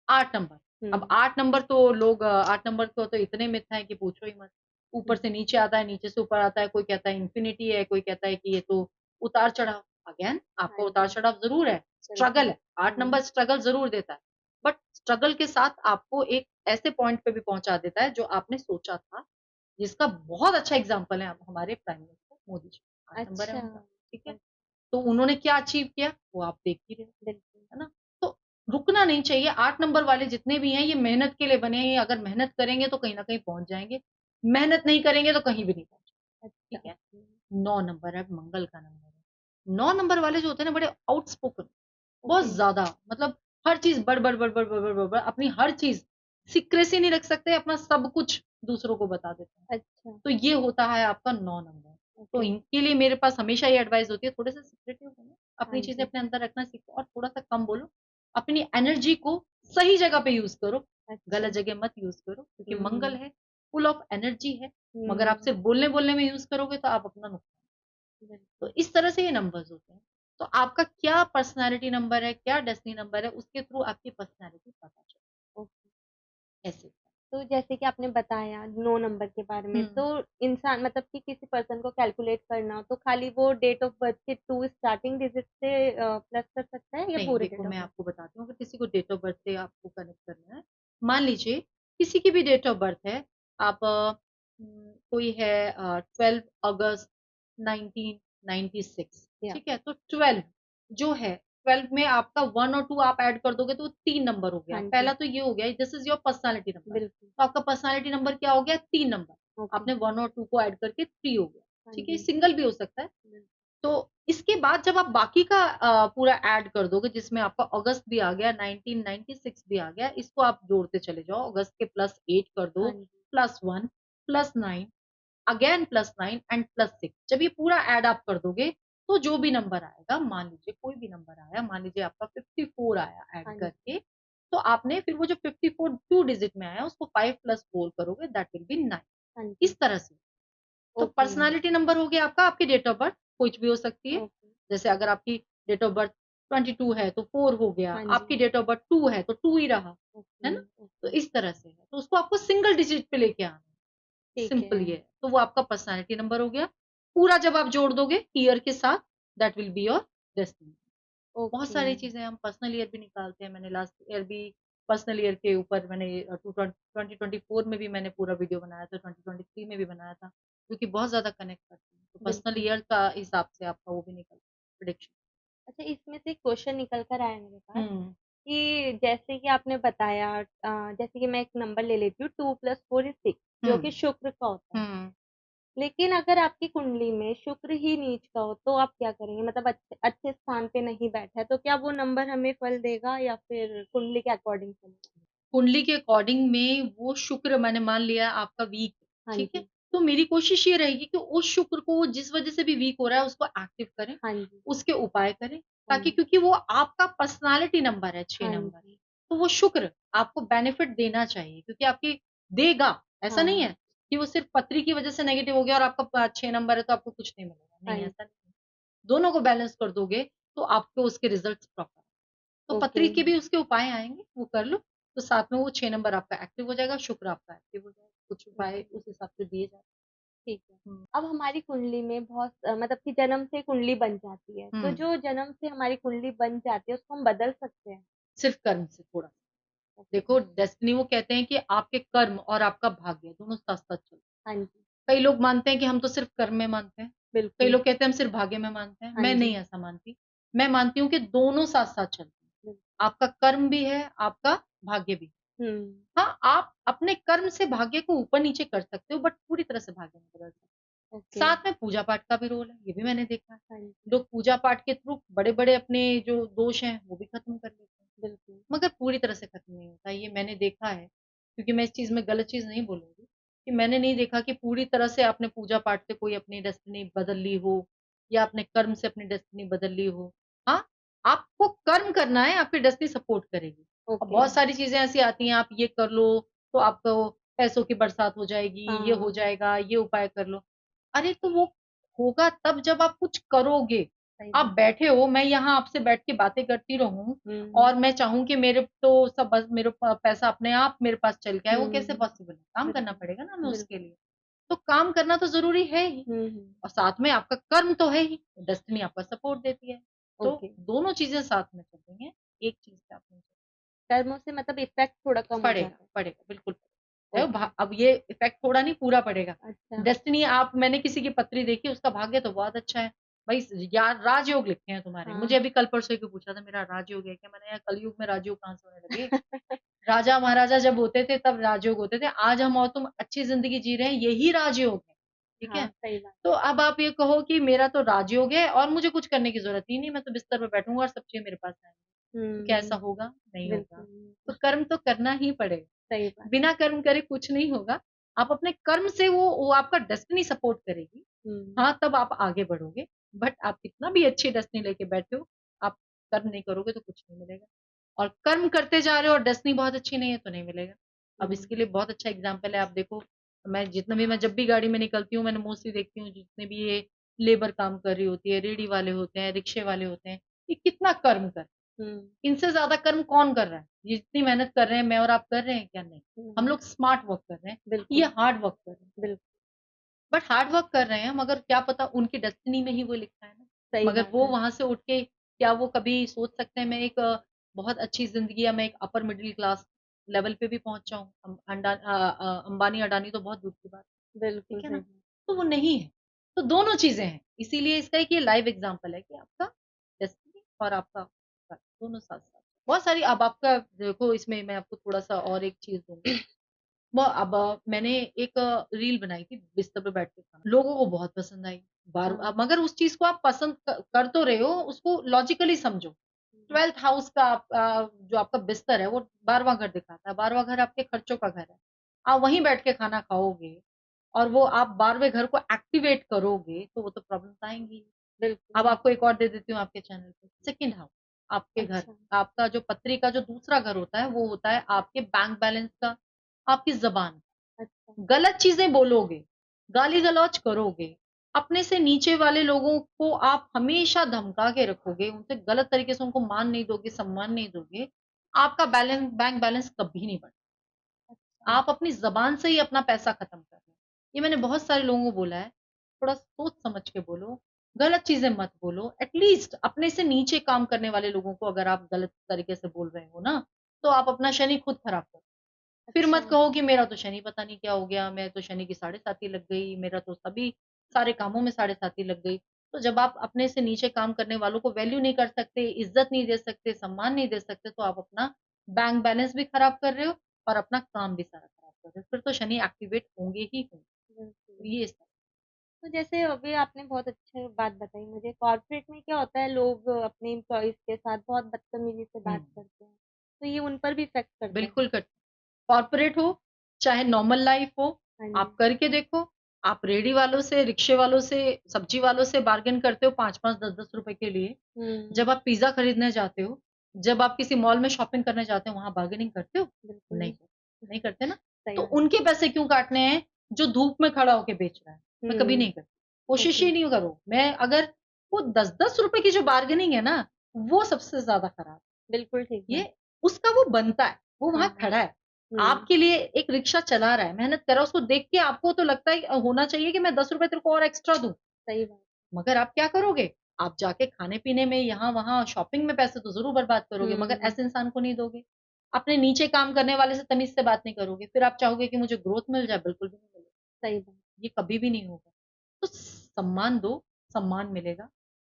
8 नंबर, अब हुँ, 8 नंबर तो लोग 8 नंबर को तो इतने मिथ हैं कि पूछो ही मत। ऊपर हुँ, से नीचे आता है, नीचे से ऊपर आता है, कोई कहता है इन्फिनिटी है, कोई कहता है कि ये तो उतार-चढ़ाव। अगेन हाँ आपका जी, उतार-चढ़ाव ज़रूर है, बिल्कुल, स्ट्रगल है, 8 हुँ, नंबर स्ट्रगल ज़रूर देता है। बट स्ट्रगल के साथ आपको एक ऐसे पॉइंट पे भी पहुँचा देता है जो आपने सोचा था, जिसका बहुत अच्छा एग्ज़ाम्पल है अब हमारे prime minister Modi ji, 8 number है अच्छा, उनका, ठीक है? ओ तो उन्होंने क्या अचीव किया, वो आप देख ही रहे हो। बिल्कुल, है ना? तो रुकना नहीं चाहिए, 8 नंबर वाले जितने भी हैं ये मेहनत के लिए बने हैं, अगर मेहनत करेंगे तो कहीं न कहीं पहुँच जाएँगे। मेहनत नहीं करेंगे तो कहीं भी नहीं पहुंचे। अच्छा, ठीक है। ओके, 9 नंबर है, मंगल का नंबर है। 9 नंबर वाले जो होते हैं ना, बड़े आउटस्पोकन, ओके, बहुत ज्यादा, मतलब हर चीज बड़ बड़ बड़ बड़ बड़ बड़ बड़ बड़, अपनी हर चीज सीक्रेसी नहीं रख सकते, अपना सब कुछ दूसरों को बता देते हैं। अच्छा, तो ये होता है आपका 9 नंबर। तो ओके, इनके लिए मेरे पास हमेशा ये एडवाइस होती है, थोड़े से सीक्रेटिव बनो, हाँ अपनी चीजें जी, अपने अंदर रखना सीखो और थोड़ा सा कम बोलो। अपनी एनर्जी को सही जगह पे यूज करो, अच्छा, गलत जगह मत यूज करो, क्योंकि मंगल हुँ, है, फुल ऑफ एनर्जी है। मगर आप हुँ, सिर्फ बोलने बोलने में यूज करोगे तो आप अपना नुकसान। तो बिल्कुल, इस तरह से ये नंबर्स होते हैं। तो आपका क्या पर्सनैलिटी नंबर है, क्या डेस्टिनी नंबर है, उसके थ्रू आपकी पर्सनैलिटी पता चले, ओके। ऐसे। तो जैसे कि आपने बताया 9 नंबर के बारे में, हुँ। तो इंसान मतलब कि किसी पर्सन को कैलकुलेट करना हो, तो खाली वो डेट ऑफ बर्थ के 2 स्टार्टिंग डिजिट से प्लस कर सकता है या नहीं, पूरे देखो डेट ऑफ मैं बर्थ? आपको बताती हूँ, अगर किसी को डेट ऑफ बर्थ से आपको कनेक्ट करना है, मान लीजिए किसी की भी डेट ऑफ बर्थ है, आप कोई है 12 अगस्त 1996, या ठीक है? तो 12 जो है, 12 में आपका 1 और 2 आप ऐड कर दोगे तो 3 नंबर हो गया। हाँ जी, पहला तो ये हो गया, this is your personality number. बिल्कुल, तो आपका पर्सनैलिटी नंबर क्या हो गया? 3 नंबर। ओके, आपने 1 और 2 को ऐड करके 3 हो गया, हाँ ठीक है? जी, सिंगल भी हो सकता है। बिल तो इसके बाद जब आप बाकी का पूरा ऐड कर दोगे, जिसमें आपका अगस्त भी आ गया, 1996 भी आ गया, इसको आप जोड़ते चले जाओ। अगस्त के प्लस 8 कर दो, हाँ जी, plus 1, plus 9, again plus 9 and plus 6। जब ये पूरा ऐड आप कर दोगे, तो जो भी नंबर आएगा, मान लीजिए कोई भी नंबर आया, मान लीजिए आपका 54 आया ऐड हाँ जी, करके, तो आपने फिर वो जो 54 2 डिजिट में आया, उसको 5 प्लस 4 करोगे, दैट विल बी 9। हाँ जी, इस तरह से। तो ओके, पर्सनैलिटी नंबर हो गया आपका, आपकी डेट ऑफ बर्थ कुछ भी हो सकती है। ओके, जैसे अगर आपकी डेट ऑफ बर्थ 22 है तो 4 हो गया, हाँ आपकी जी, डेट ऑफ बर्थ 2 है तो 2 ही रहा, है ओके, ना? तो ओके, इस तरह से है। तो उसको आपको सिंगल डिजिट पे लेके आना है, ठीक सिंपल है, ये है। तो वो आपका पर्सनैलिटी नंबर हो गया। पूरा जब आप जोड़ दोगे ईयर के साथ, that will be your destiny. बहुत ओके, सारी चीज़ें, हम पर्सनल ईयर भी निकालते हैं। मैंने लास्ट ईयर भी पर्सनल ईयर के ऊपर मैंने 2024 में भी मैंने पूरा वीडियो बनाया था, 2023 में भी बनाया था, जो कि बहुत ज़्यादा कनेक्ट करते हैं। तो पर्सनल बिल्कुल। ईयर का हिसाब से आपका वो भी निकलता है, प्रेडिक्शन। अच्छा, इसमें से एक क्वेश्चन निकल कर आया मेरे पास हुँ, कि जैसे कि आपने बताया जैसे कि मैं एक नंबर ले लेती हूँ 2 + 4 = 6 हुँ, जो कि शुक्र का होता है। हुँ। लेकिन अगर आपकी कुंडली में शुक्र ही नीच का हो तो आप क्या करेंगे? मतलब अच्छे अच्छे स्थान पे नहीं बैठा है, तो क्या वो नंबर हमें फल देगा या फिर कुंडली के अकॉर्डिंग चलेगा? कुंडली के अकॉर्डिंग में वो शुक्र मैंने मान लिया आपका वीक है, हाँ ठीक है? जी, तो मेरी कोशिश ये रहेगी कि उस शुक्र को, वो जिस वज़ह से भी वीक हो रहा है, उसको एक्टिव करें, हाँ जी, उसके उपाय करें, हाँ ताकि, जी, क्योंकि वो आपका पर्सनैलिटी नंबर है, 6 हाँ नंबर। जी, तो वो शुक्र आपको बेनिफिट देना चाहिए, क्योंकि आपकी देगा, ऐसा नहीं हाँ, है कि वो सिर्फ़ पत्री की वज़ह से नेगेटिव हो गया और आपका 6 नंबर है तो आपको कुछ नहीं मिलेगा, हाँ नहीं, जी, ऐसा नहीं है। दोनों को बैलेंस कर दोगे तो आपको उसके रिज़ल्ट्स प्रॉपर। तो ओके, पत्री के भी उसके उपाय आएँगे, वो कर लो, तो साथ में वो 6 नंबर आपका एक्टिव हो जाएगा, शुक्र आपका एक्टिव हो जाएगा, कुछ उपाय ओके। उस हिसाब से दिए जाएँ। ठीक है। हुँ, अब हमारी कुंडली में बहुत मतलब कि जन्म से कुंडली बन जाती है, तो हुँ, जो जन्म से हमारी कुंडली बन जाती है उसको हम बदल सकते हैं? सिर्फ़ कर्म से थोड़ा-सा। ओके। देखो, डेस्टिनी वो कहते हैं कि आपके कर्म और आपका भाग्य दोनों साथ-साथ चलते हैं। हाँ जी, कई लोग मानते हैं कि हम तो सिर्फ़ कर्म में मानते हैं, कई बिल्कुल। लोग कहते हैं हम सिर्फ़ भाग्य में मानते हैं, हाँ मैं जी, नहीं ऐसा मानती। मैं मानती हूँ कि दोनों साथ-साथ चलते हैं। बिल आपका कर्म भी है, आपका भाग्य भी है। हुँ, हाँ, आप अपने कर्म से भाग्य को ऊपर-नीचे कर सकते हो, बट पूरी तरह से भाग्य नहीं बदल सकते। ओके। साथ में पूजा-पाठ का भी रोल है, ये भी मैंने देखा है। हाँ जी, लोग पूजा-पाठ के थ्रू बड़े-बड़े अपने जो दोष हैं, वो भी खत्म कर लेते हैं। बिल्कुल। मगर पूरी तरह से खत्म नहीं होता, ये मैंने देखा है। क्योंकि मैं इस चीज़ में गलत चीज़ नहीं बोलूँगी, कि मैंने नहीं देखा कि पूरी तरह से आपने पूजा-पाठ से कोई अपनी डेस्टिनी बदल ली हो या अपने कर्म से अपनी डेस्टिनी बदल ली हो। हाँ, आपको कर्म करना है, आपकी डेस्टिनी सपोर्ट करेगी। और ओके। बहुत सारी चीज़ें ऐसी आती हैं, आप ये कर लो, तो आपको पैसों की बरसात हो जाएगी, ये हो हाँ, जाएगा, ये उपाय कर लो। अरे! तो वो होगा तब जब आप कुछ करोगे। सही आप बात। बैठे हो, मैं यहाँ आपसे बैठ के बातें करती रहूँ हुँ, और मैं चाहूँ कि मेरे तो सब बस मेरे पैसा अपने आप मेरे पास चल के आए, वो कैसे हुँ, पॉसिबल है? काम करना बिल्कुल, पड़ेगा ना हमें उसके बिल्कुल। लिए। तो काम करना तो ज़रूरी है ही, हुँ, हुँ, और साथ में आपका कर्म तो है ही, डेस्टिनी आपका सपोर्ट देती है। तो ओके। दोनों चीज़ें साथ में चल रही हैं, एक चीज़ पे आप नहीं चल कर्मों से मतलब इफ़ेक्ट थोड़ा कम हो पड़ेगा, जाता है। पड़ेगा, बिल्कुल पड़ेगा। ओके, अब ये इफ़ेक्ट थोड़ा नहीं, पूरा पड़ेगा। अच्छा। डेस्टिनी, आप मैंने किसी की पत्री देखी, उसका भाग्य तो बहुत अच्छा है। भई यार, राजयोग लिखे हैं तुम्हारे। मुझे हाँ। अभी कल परसों ही कोई पूछा था, मेरा राजयोग है क्या? मैंने, यार कलयुग में राजयोग कहाँ से होने लगे? राजा महाराजा जब होते थे तब राजयोग होते थे, आज हम और तुम अच्छी जिंदगी जी रहे हैं, यही राजयोग है। ठीक हाँ, है। सही बात। तो अब आप ये कहो कि मेरा तो राजयोग है और मुझे कुछ करने की जरूरत ही नहीं, मैं तो बिस्तर पर बैठूंगा और सब चीजें मेरे पास आएंगी, तो क्या ऐसा हुँ, होगा? नहीं होगा। तो बिल्कुल, कर्म तो करना ही पड़ेगा, सही बात। बिना कर्म करे कुछ नहीं होगा। आप अपने कर्म से वो आपका डेस्टिनी सपोर्ट करेगी। हुँ, हाँ, तब आप आगे बढ़ोगे। बट आप कितना भी अच्छी डेस्टिनी लेके बैठे हो, आप कर्म नहीं करोगे तो कुछ नहीं मिलेगा। और कर्म करते जा रहे हो और डेस्टिनी बहुत अच्छी नहीं है तो नहीं मिलेगा। अब हुँ, इसके लिए बहुत अच्छा एग्जाम्पल है, आप देखो, मैं जब भी गाड़ी में निकलती हूँ, मैंने मोस्टली देखती हूँ जितने भी ये लेबर काम कर रही होती है, रेडी वाले होते हैं, रिक्शे वाले होते हैं, ये कितना कर्म कर, हुँ, इनसे ज्यादा कर्म कौन कर रहा है? ये जितनी मेहनत कर रहे हैं, मैं और आप कर रहे हैं क्या? नहीं। हम हुँ, लोग स्मार्ट वर्क कर रहे हैं, ये बिल्कुल, हार्ड वर्क कर रहे हैं। बिल्कुल, बट हार्ड वर्क कर रहे हैं, मगर क्या पता उनकी डेस्टिनी में ही वो लिखा है ना। सही मगर बात वो है। वहां से उठ के क्या वो कभी सोच सकते हैं मैं एक बहुत अच्छी जिंदगी या मैं एक अपर मिडिल क्लास लेवल पे भी पहुंच जाऊं? अंबानी अडानी तो बहुत दूर की बात है, बिल्कुल ठीक है सही ना। बात। तो वो नहीं है। तो दोनों चीजें हैं, इसीलिए इसका एक ये लाइव एग्जांपल है कि आपका डेस्टिनी और आपका कर्म, दोनों साथ साथ बहुत सारी। अब आपका देखो, इसमें मैं आपको थोड़ा सा और एक चीज दूंगी। वो अब मैंने एक रील बनाई थी बिस्तर पे बैठ के खाना, लोगों को बहुत पसंद आई। हाँ, मगर उस चीज को आप पसंद कर तो रहे हो, उसको लॉजिकली समझो। हुँ, 12th हाउस का जो आपका बिस्तर है वो 12वां घर दिखाता है, 12वां घर आपके खर्चों का घर है। आप वहीं बैठ के खाना खाओगे और वो आप 12वें घर को एक्टिवेट करोगे तो वो तो प्रॉब्लम आएंगी। अब बिल्कुल, आपको एक और दे देती हूँ आपके चैनल पे, सेकंड हाउस, आपके घर, अच्छा, आपका जो पत्री का जो दूसरा घर होता है वो होता है आपके बैंक बैलेंस का, आपकी जबान। अच्छा, गलत चीजें बोलोगे, गाली गलौज करोगे, अपने से नीचे वाले लोगों को आप हमेशा धमका के रखोगे, उनसे गलत तरीके से उनको मान नहीं दोगे, सम्मान नहीं दोगे, आपका बैंक बैलेंस कभी नहीं बढ़ेगा। अच्छा, आप अपनी जबान से ही अपना पैसा खत्म कर रहे हो। ये मैंने बहुत सारे लोगों को बोला है। थोड़ा सोच समझ के बोलो, गलत चीजें मत बोलो। एटलीस्ट अपने से नीचे काम करने वाले लोगों को अगर आप गलत तरीके से बोल रहे हो ना, तो आप अपना शनि खुद खराब करो। फिर अच्छा, मत कहो कि मेरा तो शनि पता नहीं क्या हो गया, मैं तो शनि की साढ़े साती लग गई, मेरा तो सभी सारे कामों में साढ़े साती लग गई। तो जब आप अपने से नीचे काम करने वालों को वैल्यू नहीं कर सकते, इज्जत नहीं दे सकते, सम्मान नहीं दे सकते, तो आप अपना बैंक बैलेंस भी खराब कर रहे हो और अपना काम भी सारा खराब कर रहे हो। फिर तो शनि एक्टिवेट होंगे ही होंगे। बिल्कुल। तो ये सब। तो जैसे अभी आपने बहुत अच्छी बात बताई मुझे, कॉर्पोरेट में क्या होता है, लोग अपने एम्प्लॉइज़ के साथ बहुत बदतमीज़ी से बात हम्म, करते हैं, तो ये उन पर भी इफ़ेक्ट करता है। बिल्कुल कर, कॉर्पोरेट हो चाहे नॉर्मल लाइफ हो, हाँ आप जी। करके देखो। आप रेडी वालों से, रिक्शे वालों से, सब्जी वालों से बार्गेन करते हो 5-5 10-10 रुपए के लिए। हुँ, जब आप पिज्जा खरीदने जाते हो, जब आप किसी मॉल में शॉपिंग करने जाते हो, वहां बार्गेनिंग करते हो? बिल्कुल नहीं नहीं। करते, नहीं करते ना। सही तो बात। उनके पैसे क्यों काटने हैं जो धूप में खड़ा होके बेच रहा है? मैं कभी हुँ, नहीं करती, कोशिश ओके, ही नहीं करो। मैं अगर वो 10-10 रुपए की जो बार्गेनिंग है ना, वो सबसे ज्यादा खराब बिल्कुल ठीक है। बात। ये उसका वो बनता है, वो वहां हाँ, खड़ा है, हुँ, आपके लिए एक रिक्शा चला रहा है, मेहनत कर रहा है, उसको देख के आपको तो लगता है होना चाहिए कि मैं 10 रुपए तेरे को और एक्स्ट्रा दूं। सही बात। मगर आप क्या करोगे? आप जाके खाने-पीने में, यहाँ-वहाँ शॉपिंग में पैसे तो ज़रूर बर्बाद करोगे, मगर हुँ, ऐसे इंसान को नहीं दोगे। अपने नीचे काम करने वाले से तमीज़ से बात नहीं करोगे। फिर आप चाहोगे कि मुझे ग्रोथ मिल जाए, बिल्कुल भी नहीं मिलेगा। सही बात। ये कभी भी नहीं होगा। तो सम्मान दो, सम्मान मिलेगा,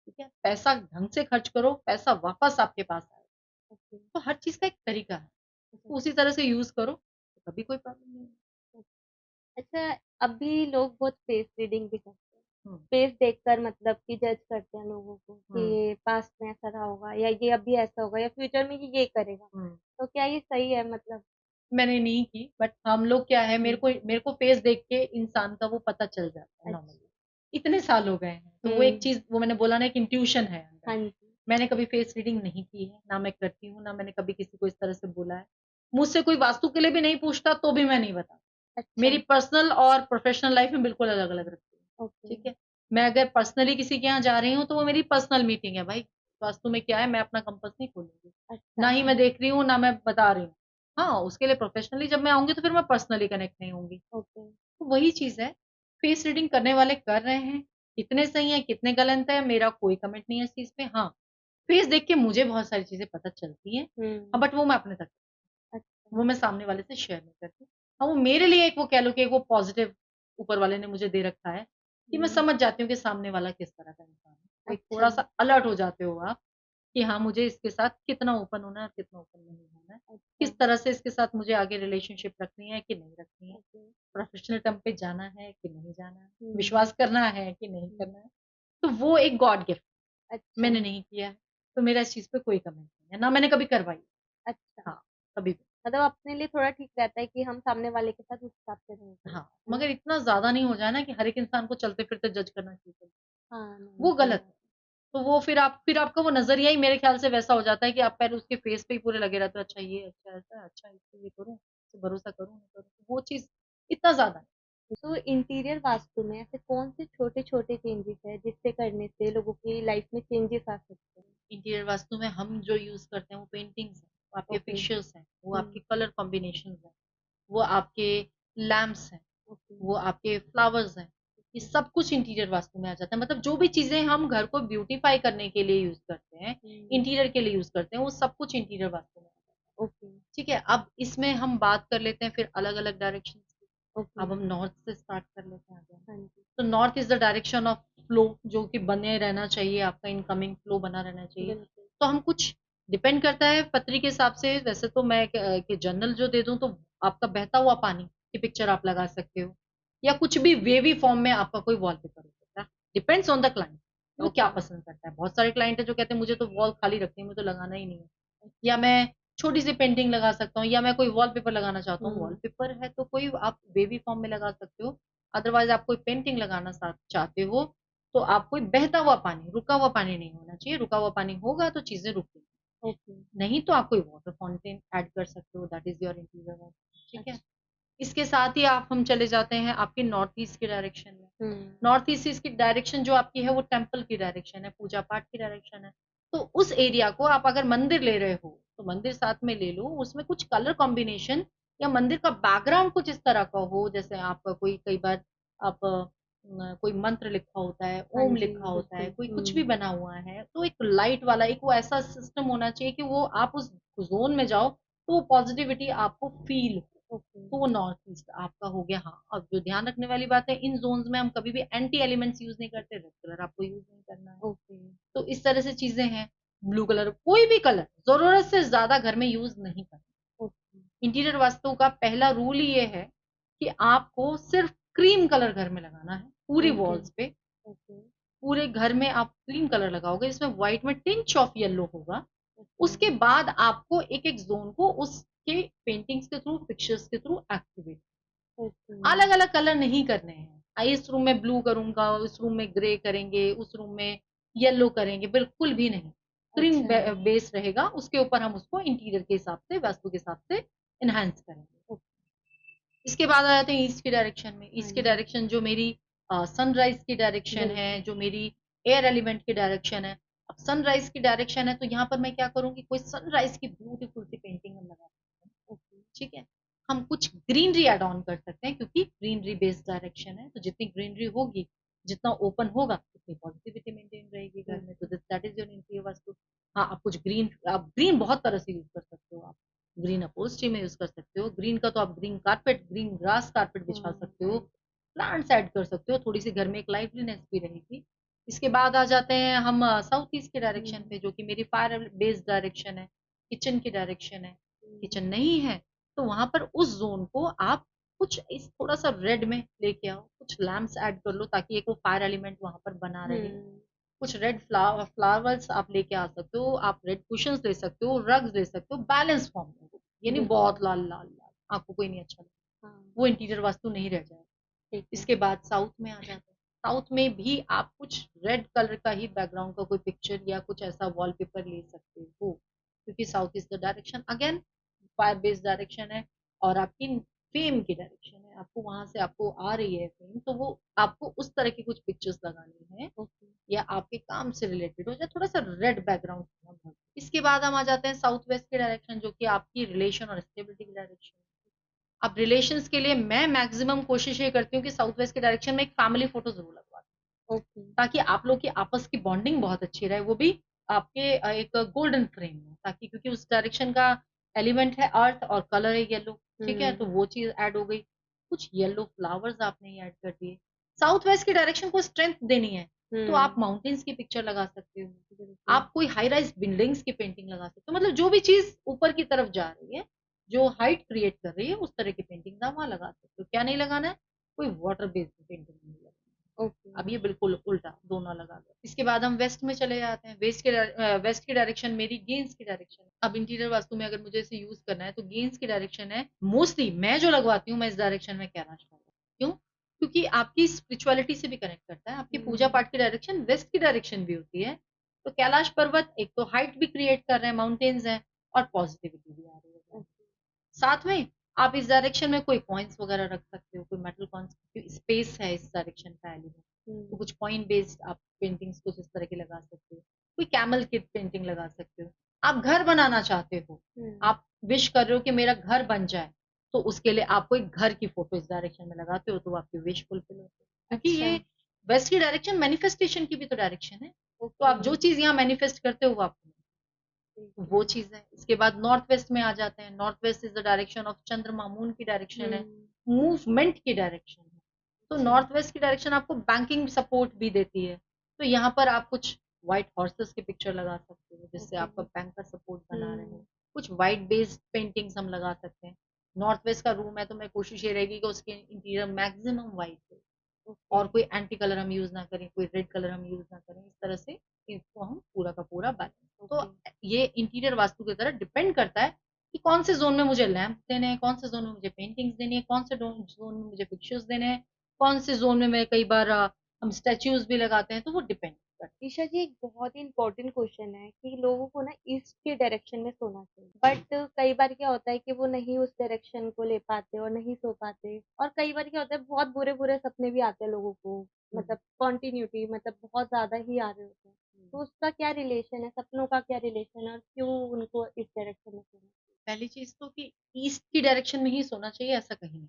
ठीक है? पैसा ढंग से खर्च करो, पैसा वापस आपके पास आएगा। ओके, तो हर चीज़ का एक तरीका है, अच्छा, उसको उसी तरह से यूज़ करो, तो कभी कोई प्रॉब्लम नहीं है। ओके। अच्छा, अभी लोग बहुत फेस रीडिंग भी करते हैं। हुँ, फेस देखकर मतलब कि जज करते हैं लोगों को कि हुँ, ये पास्ट में ऐसा रहा होगा या ये अभी ऐसा होगा या फ्यूचर में ये करेगा। हुँ। तो क्या ये सही है मतलब? मैंने नहीं की, बट हम लोग क्या है, हुँ, मेरे को फेस देख के इंसान का वो पता चल जाता है नॉर्मली। अच्छा। इतने साल हो गए हैं, तो वो एक हुँ, चीज़, वो मैंने बोला ना, एक इंट्यूशन है अंदर। हाँ जी। मैंने कभी फेस रीडिंग नहीं की है, ना मैं करती हूँ, ना मैंने कभी किसी को इस तरह से बोला है। मुझसे कोई वास्तु के लिए भी नहीं पूछता तो भी मैं नहीं बताती। अच्छा, मेरी पर्सनल और प्रोफेशनल लाइफ में बिल्कुल अलग-अलग रखती हूँ, ओके। ठीक है? मैं अगर पर्सनली किसी के यहाँ जा रही हूँ, तो वो मेरी पर्सनल मीटिंग है भाई। वास्तु में क्या है, मैं अपना कंपास नहीं खोलूँगी। अच्छा, ना ही मैं देख रही हूँ, ना मैं बता रही हूँ। हाँ, उसके लिए प्रोफेशनली जब मैं आऊँगी तो फिर मैं पर्सनली कनेक्ट नहीं होंगी। ओके। तो वही चीज़ है, फेस रीडिंग करने वाले कर रहे हैं, कितने सही हैं, कितने गलत हैं, मेरा कोई कमेंट नहीं है इस चीज़ पे। हाँ, फेस देख के मुझे बहुत सारी चीज़ें पता चलती हैं। हाँ, हुँ, बट वो मैं अपने तक, अच्छा। वो मैं सामने वाले से शेयर नहीं करती। हाँ, वो मेरे लिए एक, वो कह लो कि एक वो पॉज़िटिव ऊपर वाले ने मुझे दे रखा है, कि मैं हुँ, समझ जाती हूँ कि सामने वाला किस तरह का इंसान है। तो एक अच्छा, थोड़ा-सा अलर्ट हो जाते हो आप, कि हाँ, मुझे इसके साथ कितना ओपन होना है और कितना ओपन नहीं होना है। अच्छा। किस तरह से इसके साथ मुझे आगे रिलेशनशिप रखनी है कि नहीं रखनी है। ओके। प्रोफेशनल टर्म पे जाना है कि नहीं जाना है। हुँ, विश्वास करना है कि नहीं हुँ। करना है। तो वो एक गॉड गिफ्ट अच्छा, मैंने नहीं किया है। तो मेरा इस चीज़ पे कोई कमेंट नहीं है। ना मैंने कभी करवाई है। अच्छा। हाँ, कभी भी। मतलब अपने लिए थोड़ा ठीक रहता है कि हम सामने वाले के साथ उस हिसाब से रहें कोई, हाँ, है ना? मगर इतना ज़्यादा नहीं हो जाए ना कि हर एक इंसान को चलते-फिरते जज करना शुरू कर दें। हाँ, नहीं वो सही गलत बात है। तो वो फिर आपका वो नज़रिया ही मेरे ख़्याल से वैसा हो जाता है कि आप पहले उसके फेस पे ही पूरे लगे रहते हो, अच्छा ये, अच्छा ऐसा, अच्छा इसको ये करूँ, इस पे भरोसा करूँ, नहीं करूँ। वो चीज़ इतना ज़्यादा नहीं। है। तो इंटीरियर वास्तु में ऐसे कौन-से छोटे-छोटे चेंजेस हैं जिससे करने से लोगों की लाइफ में चेंजेस आ सकते हैं? इंटीरियर वास्तु में हम जो यूज़ करते हैं वो पेंटिंग्स हैं, वो आपके ओके। फिक्सचर्स हैं, वो हुँ, आपके कलर कॉम्बिनेशंस हैं, वो आपके लैंप्स हैं, ओके, वो आपके फ्लावर्स हैं। ये ओके। सब कुछ इंटीरियर वास्तु में आ जाता है। मतलब जो भी चीज़ें हम घर को ब्यूटीफाई करने के लिए यूज़ करते हैं, हुँ, इंटीरियर के लिए यूज़ करते हैं, वो सब कुछ इंटीरियर वास्तु में आ जाता है। ओके, ठीक है? अब इसमें हम बात कर लेते हैं फिर अलग-अलग डायरेक्शंस की। ओके। अब हम नॉर्थ से स्टार्ट कर लेते हैं आगे। हाँ जी, तो north is the direction of flow जो कि बने रहना चाहिए, आपका इनकमिंग फ्लो बना रहना चाहिए। बिल्कुल। तो हम कुछ डिपेंड करता है पत्री के हिसाब से वैसे तो मैं कि जनरल जो दे दूँ तो आपका बहता हुआ पानी की पिक्चर आप लगा सकते हो या कुछ भी वेवी फॉर्म में आपका कोई वॉलपेपर हो सकता है। डिपेंड्स ऑन द क्लाइंट वो क्या ओके, पसंद करता है। बहुत सारे क्लाइंट हैं जो कहते हैं मुझे तो वॉल खाली रखनी है, मुझे तो लगाना ही नहीं है। या अच्छा। मैं छोटी-सी पेंटिंग लगा सकता हूँ या मैं कोई वॉलपेपर लगाना चाहता हूँ। हुँ, वॉलपेपर है तो कोई आप वेवी फॉर्म में लगा सकते हो। अदरवाइज़ आप कोई पेंटिंग लगाना चाहते हो, तो आप कोई बहता हुआ पानी, रुका हुआ पानी नहीं होना चाहिए। रुका हुआ पानी होगा तो चीज़ें रुकेंगी। ओके, नहीं तो आप कोई वाटर फाउंटेन ऐड कर सकते हो, that is your interior work, ठीक है? अच्छा। इसके साथ ही आप हम चले जाते हैं आपके नॉर्थ ईस्ट की डायरेक्शन में। हुँ, नॉर्थ ईस्ट इसकी डायरेक्शन जो आपकी है वो टेम्पल की डायरेक्शन है, पूजा-पाठ की डायरेक्शन है। तो उस एरिया को आप अगर मंदिर ले रहे हो, तो मंदिर साथ में ले लो, उसमें कुछ कलर कॉम्बिनेशन या मंदिर का बैकग्राउंड कुछ इस तरह का हो, जैसे आपका कोई कई बार आप कोई मंत्र लिखा होता है, हाँ ओम जी, लिखा होता है, बिल्कुल। कोई कुछ भी हुँ, बना हुआ है, तो एक लाइट वाला एक वो ऐसा सिस्टम होना चाहिए कि वो आप उस ज़ोन में जाओ, तो वो पॉज़िटिविटी आपको फ़ील हो। ओके, तो वो नॉर्थ ईस्ट आपका हो गया। हाँ, अब जो ध्यान रखने वाली बात है इन ज़ोन्स में हम कभी भी एंटी एलिमेंट्स यूज़ नहीं करते, रेड कलर आपको यूज़ नहीं करना है। ओके, तो इस तरह से चीज़ें हैं। ब्लू कलर कोई भी कलर ज़रूरत से ज़्यादा घर में यूज़ नहीं करना। ओके, इंटीरियर वास्तु का पहला रूल ही ये है कि आपको सिर्फ़ क्रीम कलर घर में लगाना है, पूरी ओके, वॉल्स पे। ओके, पूरे घर में आप क्रीम कलर लगाओगे, इसमें व्हाइट में टिंच ऑफ येलो होगा। ओके, उसके बाद आपको एक-एक ज़ोन को उसके पेंटिंग्स के थ्रू, पिक्चर्स के थ्रू एक्टिवेट ओके, अलग-अलग कलर नहीं करने हैं। इस रूम में ब्लू करूँगा, इस रूम में ग्रे करेंगे, उस रूम में येलो करेंगे, बिल्कुल भी नहीं। क्रीम अच्छा, बेस रहेगा, उसके ऊपर हम उसको इंटीरियर के हिसाब से, वास्तु के हिसाब से एनहांस करेंगे। ओ इसके बाद आ जाते हैं ईस्ट की डायरेक्शन में। हाँ ईस्ट की जी, डायरेक्शन जो मेरी सनराइज़ की डायरेक्शन है, बिल्कुल, जो मेरी एयर एलिमेंट की डायरेक्शन है। अब सनराइज़ की डायरेक्शन है, तो यहाँ पर मैं क्या करूँगी, कोई सनराइज़ की ब्यूटीफुल सी पेंटिंग हम लगा सकते हैं। ओके, ठीक है? हम कुछ ग्रीनरी ऐड ऑन कर सकते हैं क्योंकि ग्रीनरी बेस्ड डायरेक्शन है, तो जितनी ग्रीनरी होगी, जितना ओपन होगा, उतनी पॉजिटिविटी मेंटेन रहेगी घर में। तो बिल्कुल, that is your interior vastu. हाँ, आप ग्रीन बहुत तरह से यूज़ कर सकते हो आप। ग्रीन अपहोल्स्ट्री में यूज़ कर सकते हो, ग्रीन का तो आप green carpet, green grass carpet बिछा हाँ, सकते हो, राइट, प्लांट्स ऐड कर सकते हो, थोड़ी-सी घर में एक लाइवलीनेस भी रहेगी। इसके बाद आ जाते हैं हम साउथ ईस्ट के हुँ, डायरेक्शन पे जो कि मेरी फायर बेस्ड डायरेक्शन है, किचन की डायरेक्शन है। हुँ, किचन नहीं है, तो वहाँ पर उस ज़ोन को आप कुछ इस थोड़ा-सा रेड में लेके आओ, कुछ लैंप्स ऐड कर लो ताकि एक वो फायर एलिमेंट वहाँ पर बना रहे। हुँ, कुछ रेड फ्लावर्स आप लेके आ सकते हो, आप रेड कुशन्स ले सकते हो, रग्स ले सकते हो, बैलेंस फॉर्म में वो। ये नहीं बिल्कुल, बहुत लाल-लाल, आपको कोई नहीं अच्छा लगेगा, हाँ, वो इंटीरियर वास्तु नहीं रह जाएगा। ठीक है, इसके बाद साउथ में आ जाते हैं। साउथ में भी आप कुछ रेड कलर का ही बैकग्राउंड का कोई पिक्चर या कुछ ऐसा वॉलपेपर ले सकते हो, क्योंकि south is the direction again fire based direction है और आपकी फेम की डायरेक्शन है। आपको वहाँ से आपको आ रही है फेम, तो वो आपको उस तरह की कुछ पिक्चर्स लगानी है ओके, या आपके काम से रिलेटेड हो या थोड़ा-सा रेड बैकग्राउंड होना बहुत। इसके बाद हम आ जाते हैं साउथ वेस्ट की डायरेक्शन जो कि आपकी रिलेशन और स्टेबिलिटी की डायरेक्शन है। अब रिलेशंस के लिए मैं मैक्सिमम कोशिश ये करती हूँ कि साउथ वेस्ट के डायरेक्शन में एक फैमिली फोटो ज़रूर लगवा दूँ, ओके, ताकि आप लोग की आपस की बॉन्डिंग बहुत अच्छी रहे, वो भी आपके एक गोल्डन फ्रेम में, ताकि क्योंकि उस डायरेक्शन का एलिमेंट है अर्थ और कलर है येलो, ठीक है? तो हुँ, वो चीज़ ऐड हो गई। कुछ येलो फ्लावर्स आपने ऐड कर दिए। साउथ वेस्ट की डायरेक्शन को स्ट्रेंथ देनी है, तो आप हुँ, माउंटेन्स की पिक्चर लगा सकते हो, बिल्कुल। आप कोई हाई राइज बिल्डिंग्स की पेंटिंग लगा सकते हो, मतलब जो भी चीज ऊपर की तरफ जा रही है, जो हाइट क्रिएट कर रही है, उस तरह की पेंटिंग आप वहां लगा सकते हो। क्या नहीं लगाना है? कोई वाटर बेस्ड पेंटिंग नहीं लगाना। ओके। अब ये बिल्कुल उल्टा दोनों लगा लो। इसके बाद हम वेस्ट में चले जाते हैं। वेस्ट की डायरेक्शन मेरी गेंस की डायरेक्शन है। अब इंटीरियर वास्तु में अगर मुझे इसे यूज करना है तो गेंस की डायरेक्शन है, मोस्टली मैं जो लगवाती हूँ मैं इस डायरेक्शन में कैलाश लगाती हूँ। क्यों? क्योंकि आपकी स्पिरिचुअलिटी से भी कनेक्ट करता है। आपकी पूजा हुँ, पाठ की डायरेक्शन वेस्ट की डायरेक्शन भी होती है। तो कैलाश पर्वत एक तो हाइट भी क्रिएट कर रहे हैं, माउंटेन्स हैं, और पॉजिटिविटी भी आ रही है। ओके। साथ में आप इस डायरेक्शन में कोई कॉइन्स वगैरह रख सकते हो, कोई मेटल कॉइन्स, स्पेस है इस डायरेक्शन का एलिमेंट। तो हुँ, कुछ कॉइन बेस्ड आप पेंटिंग्स कुछ इस तरह की लगा सकते हो, कोई कैमल की पेंटिंग लगा सकते हो। आप घर बनाना चाहते हो, हुँ, आप विश कर रहे हो कि मेरा घर बन जाए, तो उसके लिए आप कोई घर की फोटो इस डायरेक्शन में लगाते हो, तो आपकी विश फुलफिल होती है। क्योंकि अच्छा, ये वेस्ट की डायरेक्शन मैनिफेस्टेशन की भी तो डायरेक्शन है। तो ओके, आप जो चीज यहाँ मैनिफेस्ट करते हो वो आपको, ठीक है। वो चीज है। इसके बाद नॉर्थ वेस्ट में आ जाते हैं। North west is the direction of चंद्रमा, मून की डायरेक्शन है, हुँ, मूवमेंट की डायरेक्शन है। तो अच्छा, नॉर्थ वेस्ट की डायरेक्शन आपको बैंकिंग सपोर्ट भी देती है। तो यहाँ पर आप कुछ व्हाइट हॉर्सेस की पिक्चर लगा सकते हो, जिससे ओके, आपका बैंक का सपोर्ट बना रहे। हुँ, कुछ व्हाइट बेस्ड पेंटिंग्स हम लगा सकते हैं। नॉर्थ वेस्ट का रूम है तो मैं कोशिश ये रहेगी कि उसके इंटीरियर मैक्सिमम व्हाइट हो, ओके, और कोई एंटी कलर हम यूज ना करें, कोई रेड कलर हम यूज ना करें। इस तरह से इसको हम पूरा का पूरा बैलेंस। तो ओके, ये इंटीरियर वास्तु की तरह डिपेंड करता है कि कौन से जोन में मुझे लैंप देने हैं, कौन से जोन में मुझे पेंटिंग्स देनी है, कौन से जोन में मुझे पिक्चर्स देने हैं, कौन से जोन में मैं कई बार हम स्टेच्यूज भी लगाते हैं, तो वो डिपेंड करता ईशा जी, एक बहुत ही इम्पोर्टेंट क्वेश्चन है कि लोगों को ना ईस्ट के डायरेक्शन में सोना चाहिए, बट कई बार क्या होता है कि वो नहीं उस डायरेक्शन को ले पाते और नहीं सो पाते, और कई बार क्या होता है बहुत बुरे बुरे सपने भी आते हैं लोगों को, है। मतलब कॉन्टिन्यूटी, मतलब बहुत ज्यादा ही आ रहे होते हैं। तो उसका क्या रिलेशन है, सपनों का क्या रिलेशन है, और क्यों उनको इस डायरेक्शन में सोना चाहिए? पहली चीज तो कि ईस्ट की डायरेक्शन में ही सोना चाहिए ऐसा कहीं नहीं।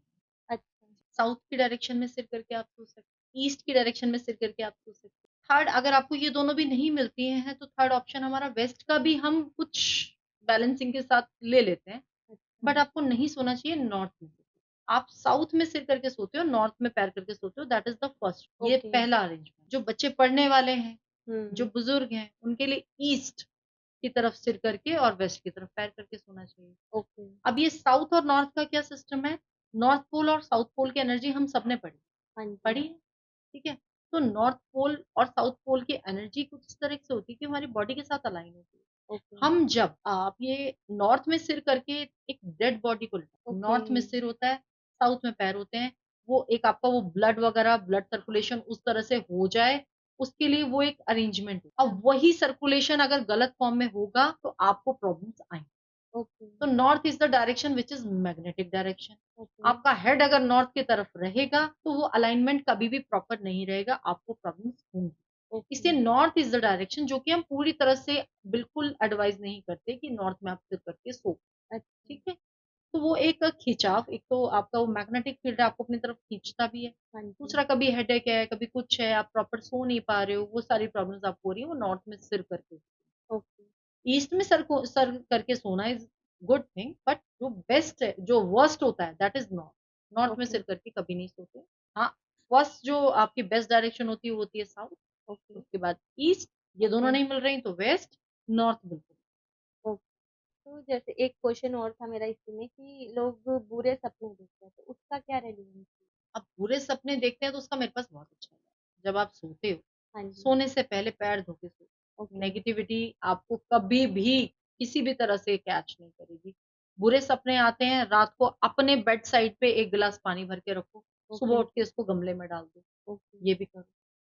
अच्छा। साउथ की डायरेक्शन में सिर करके आप सो सकते हैं, ईस्ट की डायरेक्शन में सिर करके आप सो सकते हैं। थर्ड, अगर आपको ये दोनों भी नहीं मिलती हैं तो थर्ड ऑप्शन हमारा वेस्ट का भी हम कुछ बैलेंसिंग के साथ ले लेते हैं। अच्छा। बट आपको नहीं सोना चाहिए नॉर्थ में। आप साउथ में सिर करके सोते हो, नॉर्थ में पैर करके सोते हो, दैट इज द फर्स्ट, ये ओके। पहला अरेंजमेंट। जो बच्चे पढ़ने वाले हैं, जो हम्म। बुजुर्ग हैं, उनके लिए ईस्ट की तरफ सिर करके और वेस्ट की तरफ पैर करके सोना चाहिए। ओके। अब ये साउथ और नॉर्थ का क्या सिस्टम है? नॉर्थ पोल और साउथ पोल की एनर्जी हम सबने पढ़ी हाँ जी। पढ़ी है, ठीक है? तो नॉर्थ पोल और साउथ पोल की एनर्जी कुछ इस तरह से होती है कि हमारी बॉडी के साथ अलाइन होती है। ओके। हम जब आप ये नॉर्थ में सिर करके एक डेड बॉडी को लेते हैं, ओके। नॉर्थ में सिर होता है, साउथ में पैर होते हैं, वो एक आपका वो ब्लड वगैरह ब्लड सर्कुलेशन उस तरह से हो जाए, उसके लिए वो एक अरेंजमेंट है। अब वही सर्कुलेशन अगर गलत फॉर्म में होगा तो आपको प्रॉब्लम्स आएंगी। ओके। तो north is the direction which is magnetic direction. Okay. आपका हेड अगर नॉर्थ की तरफ रहेगा तो वो अलाइनमेंट कभी भी प्रॉपर नहीं रहेगा, आपको प्रॉब्लम्स होंगी। ओके। इसलिए नॉर्थ इज द डायरेक्शन जो कि हम पूरी तरह से बिल्कुल एडवाइज नहीं करते कि नॉर्थ में आप सिर करके सो, अच्छा। ठीक है? तो वो एक खिंचाव, एक तो आपका वो मैग्नेटिक फील्ड आपको अपनी तरफ खींचता भी है। हाँ जी। दूसरा, कभी हेडेक है, कभी कुछ है, आप प्रॉपर सो नहीं पा रहे हो, वो सारी प्रॉब्लम्स आपको हो रही है, वो नॉर्थ में सिर करके। ओके। ईस्ट में सर करके सोना इज गुड थिंग, बट जो बेस्ट है, जो वर्स्ट होता है, दैट इज नॉर्थ। नॉर्थ में ओके। सिर करके कभी नहीं सोते। हाँ, फर्स्ट जो आपकी बेस्ट डायरेक्शन होती है वो होती है साउथ, ओके। उसके बाद ईस्ट, ये दोनों ओके। नहीं मिल रही तो वेस्ट, नॉर्थ बिल्कुल। ओके। तो जैसे एक क्वेश्चन और था मेरा इसी में कि लोग बुरे सपने देखते हैं, तो उसका क्या रेलेवेंस है? अब बुरे सपने देखते हैं तो उसका मेरे पास बहुत अच्छा है। जब आप सोते हो, हाँ जी। सोने से पहले पैर धो के सो। ओके। नेगेटिविटी आपको कभी भी किसी भी तरह से कैच नहीं करेगी। बुरे सपने आते हैं, रात को अपने बेड साइड पे एक गिलास पानी भर के रखो, सुबह ओके। उठ के इसको गमले में डाल दो, ओके। ये भी करो।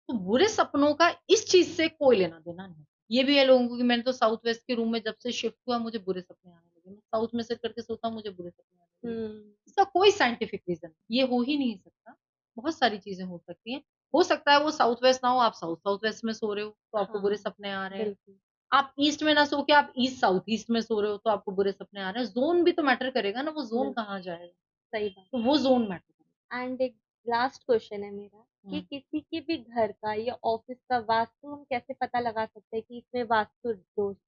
तो बुरे सपनों का इस चीज से कोई लेना देना नहीं। ये भी है लोगों को कि मैंने तो साउथ वेस्ट के रूम में जब से शिफ्ट हुआ मुझे बुरे सपने आने लगे, मैं साउथ में सिर करके सोता हूँ मुझे बुरे सपने आने लगे। हम्म। इसका कोई साइंटिफिक रीजन ये हो ही नहीं सकता। बहुत सारी चीजें हो सकती हैं। हो सकता है वो साउथ वेस्ट ना हो, आप साउथ साउथ वेस्ट में सो रहे हो तो आपको बुरे हाँ। सपने आ रहे हैं। बिल्कुल। आप ईस्ट में ना सो के आप ईस्ट साउथ ईस्ट में सो रहे हो तो आपको बुरे सपने आ रहे हैं। जोन भी तो मैटर करेगा ना, वो जोन बिल्कुल कहाँ जाएगा? सही बात। तो वो जोन मैटर एंड एक लास्ट क्वेश्चन है मेरा कि करेगा। किसी के भी घर का या ऑफिस का वास्तु हम कैसे पता लगा सकते हैं कि इसमें वास्तु दोष है?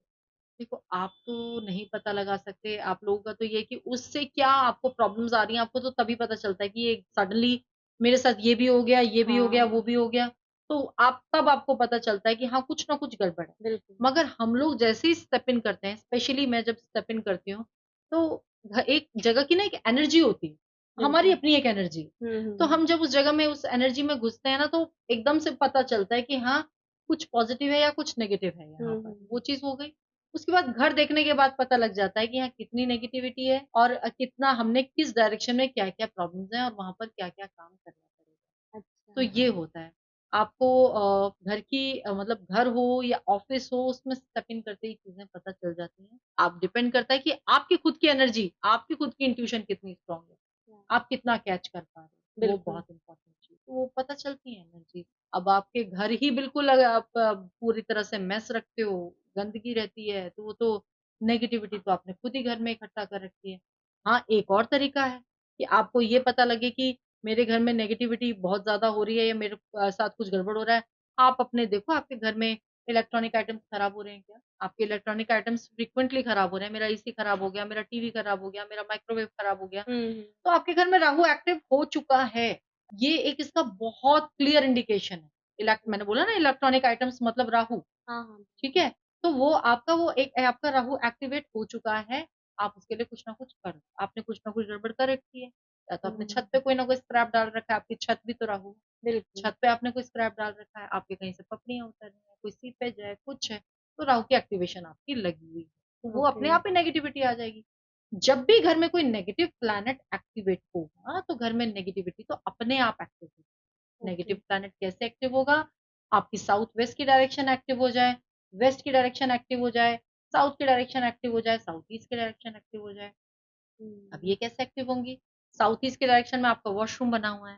देखो, आप तो नहीं पता लगा सकते। आप लोगों का तो ये है कि उससे क्या आपको प्रॉब्लम्स आ रही हैं, आपको तो तभी पता चलता है कि ये सडनली मेरे साथ ये भी हो गया, ये भी हो गया, वो हाँ। भी हो गया। तो आप तब आपको पता चलता है कि हाँ, कुछ ना कुछ गड़बड़ है। बिल्कुल। मगर हम लोग जैसे ही स्टेप इन करते हैं, स्पेशली मैं जब स्टेप इन करती हूँ, तो एक जगह की ना एक एनर्जी होती है, हमारी बिल्कुल। अपनी एक एनर्जी। हुँ, तो हुँ। हम जब उस जगह में उस एनर्जी में घुसते हैं ना, तो एकदम से पता चलता है कि हाँ, कुछ पॉजिटिव है या कुछ नेगेटिव है हुँ, यहाँ पर। हुँ। वो चीज़ हो गई। उसके बाद घर देखने के बाद पता लग जाता है कि हाँ, कितनी नेगेटिविटी है और कितना हमने किस डायरेक्शन में क्या-क्या प्रॉब्लम्स हैं और वहाँ पर क्या-क्या काम करना पड़ेगा। अच्छा। तो ये होता है। आपको घर की मतलब घर हो या ऑफ़िस हो, उसमें स्टेप इन करते ही चीज़ें पता चल जाती हैं। आप डिपेंड करता है कि आपकी खुद की एनर्जी, आपकी खुद की इंट्यूशन कितनी स्ट्रॉन्ग है। हाँ, आप कितना कैच कर पा रहे हो, वो बिल्कुल। बहुत इम्पोर्टेंट चीज़। तो वो पता चलती है एनर्जी। अब आपके घर ही बिल्कुल अगर आप पूरी तरह से मेस रखते हो, गंदगी रहती है, तो वो तो नेगेटिविटी तो आपने खुद ही घर में इकट्ठा कर रखी है। हाँ, एक और तरीका है कि आपको ये पता लगे कि मेरे घर में नेगेटिविटी बहुत ज़्यादा हो रही है या मेरे साथ कुछ गड़बड़ हो रहा है। आप अपने देखो आपके घर में इलेक्ट्रॉनिक आइटम्स खराब हो रहे हैं क्या? आपके इलेक्ट्रॉनिक आइटम्स फ्रीक्वेंटली खराब हो रहे हैं, मेरा एसी खराब हो गया, मेरा टीवी खराब हो गया, मेरा माइक्रोवेव खराब हो गया। हुँ, हुँ। तो आपके घर में राहु एक्टिव हो चुका है। ये एक इसका बहुत क्लियर इंडिकेशन है। मैंने बोला ना इलेक्ट्रॉनिक आइटम्स मतलब राहु, हाँ, हाँ, ठीक बिल्कुल। है? तो वो आपका वो एक आपका राहु एक्टिवेट हो चुका है। आप उसके लिए कुछ ना कुछ करो। आपने कुछ ना कुछ गड़बड़ कर रखी है। या तो आपने छत हुँ, पे कोई ना कोई स्क्रैप डाल रखा है, आपकी छत भी तो राहु है। बिल्कुल। छत पे आपने कोई स्क्रैप डाल रखा है, आपके कहीं से पपड़ियाँ उतर रही हैं, कोई सीपेज है, कुछ है, तो राहु की एक्टिवेशन आपकी लगी हुई है। तो वो ओके, अपने आप ही नेगेटिविटी आ जाएगी। जब भी घर में कोई नेगेटिव प्लैनेट एक्टिवेट होगा, तो घर में नेगेटिविटी तो अपने आप एक्टिव होगी। ओके। नेगेटिव प्लैनेट कैसे एक्टिव होगा? आपकी साउथ वेस्ट की डायरेक्शन एक्टिव हो जाए, वेस्ट की डायरेक्शन एक्टिव हो जाए, साउथ की डायरेक्शन एक्टिव हो जाए, साउथ ईस्ट की डायरेक्शन एक्टिव हो जाए। अब हुँ, ये कैसे एक्टिव होंगी? साउथ ईस्ट के डायरेक्शन में आपका वॉशरूम बना हुआ है,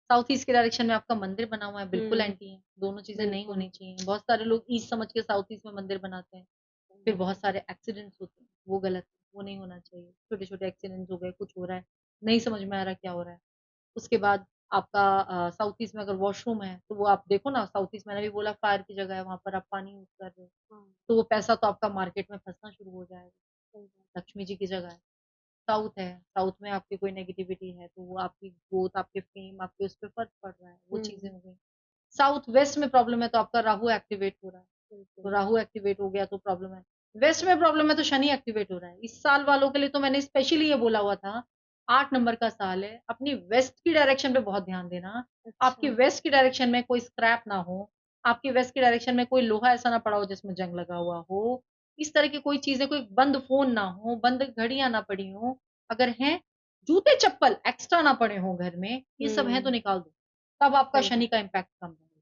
साउथ ईस्ट के डायरेक्शन में आपका मंदिर बना हुआ है, बिल्कुल हुँ, एंटी है, दोनों चीज़ें नहीं बिल्कुल। होनी चाहिए। बहुत सारे लोग ईस्ट समझ के साउथ ईस्ट में मंदिर बनाते हैं, फिर बहुत सारे एक्सीडेंट्स होते हैं, वो गलत है, वो नहीं होना चाहिए। छोटे-छोटे एक्सीडेंट्स हो गए, कुछ हो रहा है, नहीं समझ में आ रहा क्या हो रहा है। उसके बाद आपका साउथ ईस्ट में अगर वॉशरूम है, तो वो आप देखो ना साउथ ईस्ट मैंने भी बोला फायर की जगह है, वहाँ पर आप पानी यूज़ कर रहे हो, हाँ, तो वो पैसा तो आपका मार्केट में फँसना शुरू हो जाएगा। सही बात। लक्ष्मी जी की जगह है। साउथ है, साउथ में आपकी कोई नेगेटिविटी है, तो वो आपकी ग्रोथ, आपके फेम, आपके उस पे फ़र्क पड़ रहा है, वो चीज़ें हुँ, हो गई। साउथ वेस्ट में प्रॉब्लम है तो आपका राहु एक्टिवेट हो रहा है, तो बिल्कुल। राहु एक्टिवेट हो गया तो प्रॉब्लम है। वेस्ट में प्रॉब्लम है तो शनि एक्टिवेट हो रहा है। इस साल वालों के लिए तो मैंने स्पेशली ये बोला हुआ था, 8 नंबर का साल है, अपनी वेस्ट की डायरेक्शन पे बहुत ध्यान देना। आपकी अच्छा, वेस्ट की डायरेक्शन में कोई स्क्रैप ना हो, आपकी वेस्ट की डायरेक्शन में कोई लोहा ऐसा ना पड़ा हो जिसमें जंग लगा हुआ हो, इस तरह की कोई चीज़ें, कोई बंद फ़ोन ना हो, बंद घड़ियाँ ना पड़ी हों, अगर हैं, जूते-चप्पल एक्स्ट्रा ना पड़े हों घर में, ये सब हैं तो हुँ, निकाल दो, तब आपका सही शनि बात। का इम्पैक्ट कम रहेगा।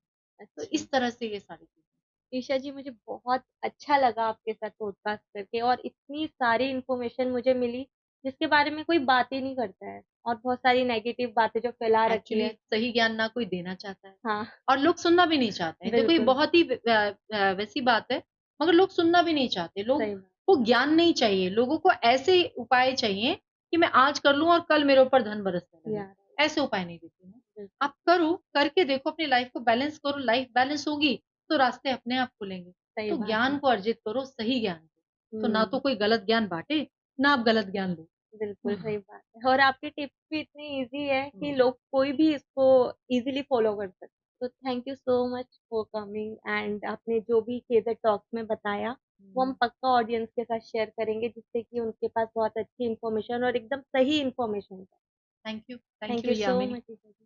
तो अच्छा। इस तरह से ये सारी चीज़ें। ईशा जी, मुझे बहुत अच्छा लगा आपके साथ पॉडकास्ट करके और इतनी सारी इन्फॉर्मेशन मुझे मिली, जिसके बारे में कोई बात ही नहीं करता है और बहुत सारी नेगेटिव बातें जो फैला रखी एक्चुअली है। सही ज्ञान ना कोई देना चाहता है हाँ, और लोग सुनना भी नहीं चाहते हैं। देखो ये बिल्कुल, बहुत ही वैसी बात है, मगर लोग सुनना भी नहीं चाहते। लोग सही बात। को ज्ञान नहीं चाहिए, लोगों को ऐसे उपाय चाहिए कि मैं आज कर लूँ और कल मेरे ऊपर धन बरसने लगे। यार, ऐसे उपाय नहीं देती हूँ। बिल्कुल, आप करो, करके देखो अपनी लाइफ को बैलेंस करो, लाइफ बैलेंस होगी तो रास्ते अपने आप खुलेंगे। सही तो बात ज्ञान है। को अर्जित करो, सही ज्ञान को। तो ना तो हुँ, कोई गलत ज्ञान बाँटे, ना आप गलत ज्ञान लो। बिल्कुल सही बात है और आपकी टिप्स भी इतनी ईज़ी है कि हुँ, लोग कोई भी इसको ईज़िली फ़ॉलो कर सकते हैं। तो thank you so much for coming and आपने जो भी केज़र टॉक्स में बताया, वो हम हुँ। पक्का ऑडियंस के साथ शेयर करेंगे जिससे कि उनके पास बहुत अच्छी इन्फॉर्मेशन और एकदम सही इन्फॉर्मेशन है। थैंक यू थैंक यू भैया सो मेरी मच ईशा जी।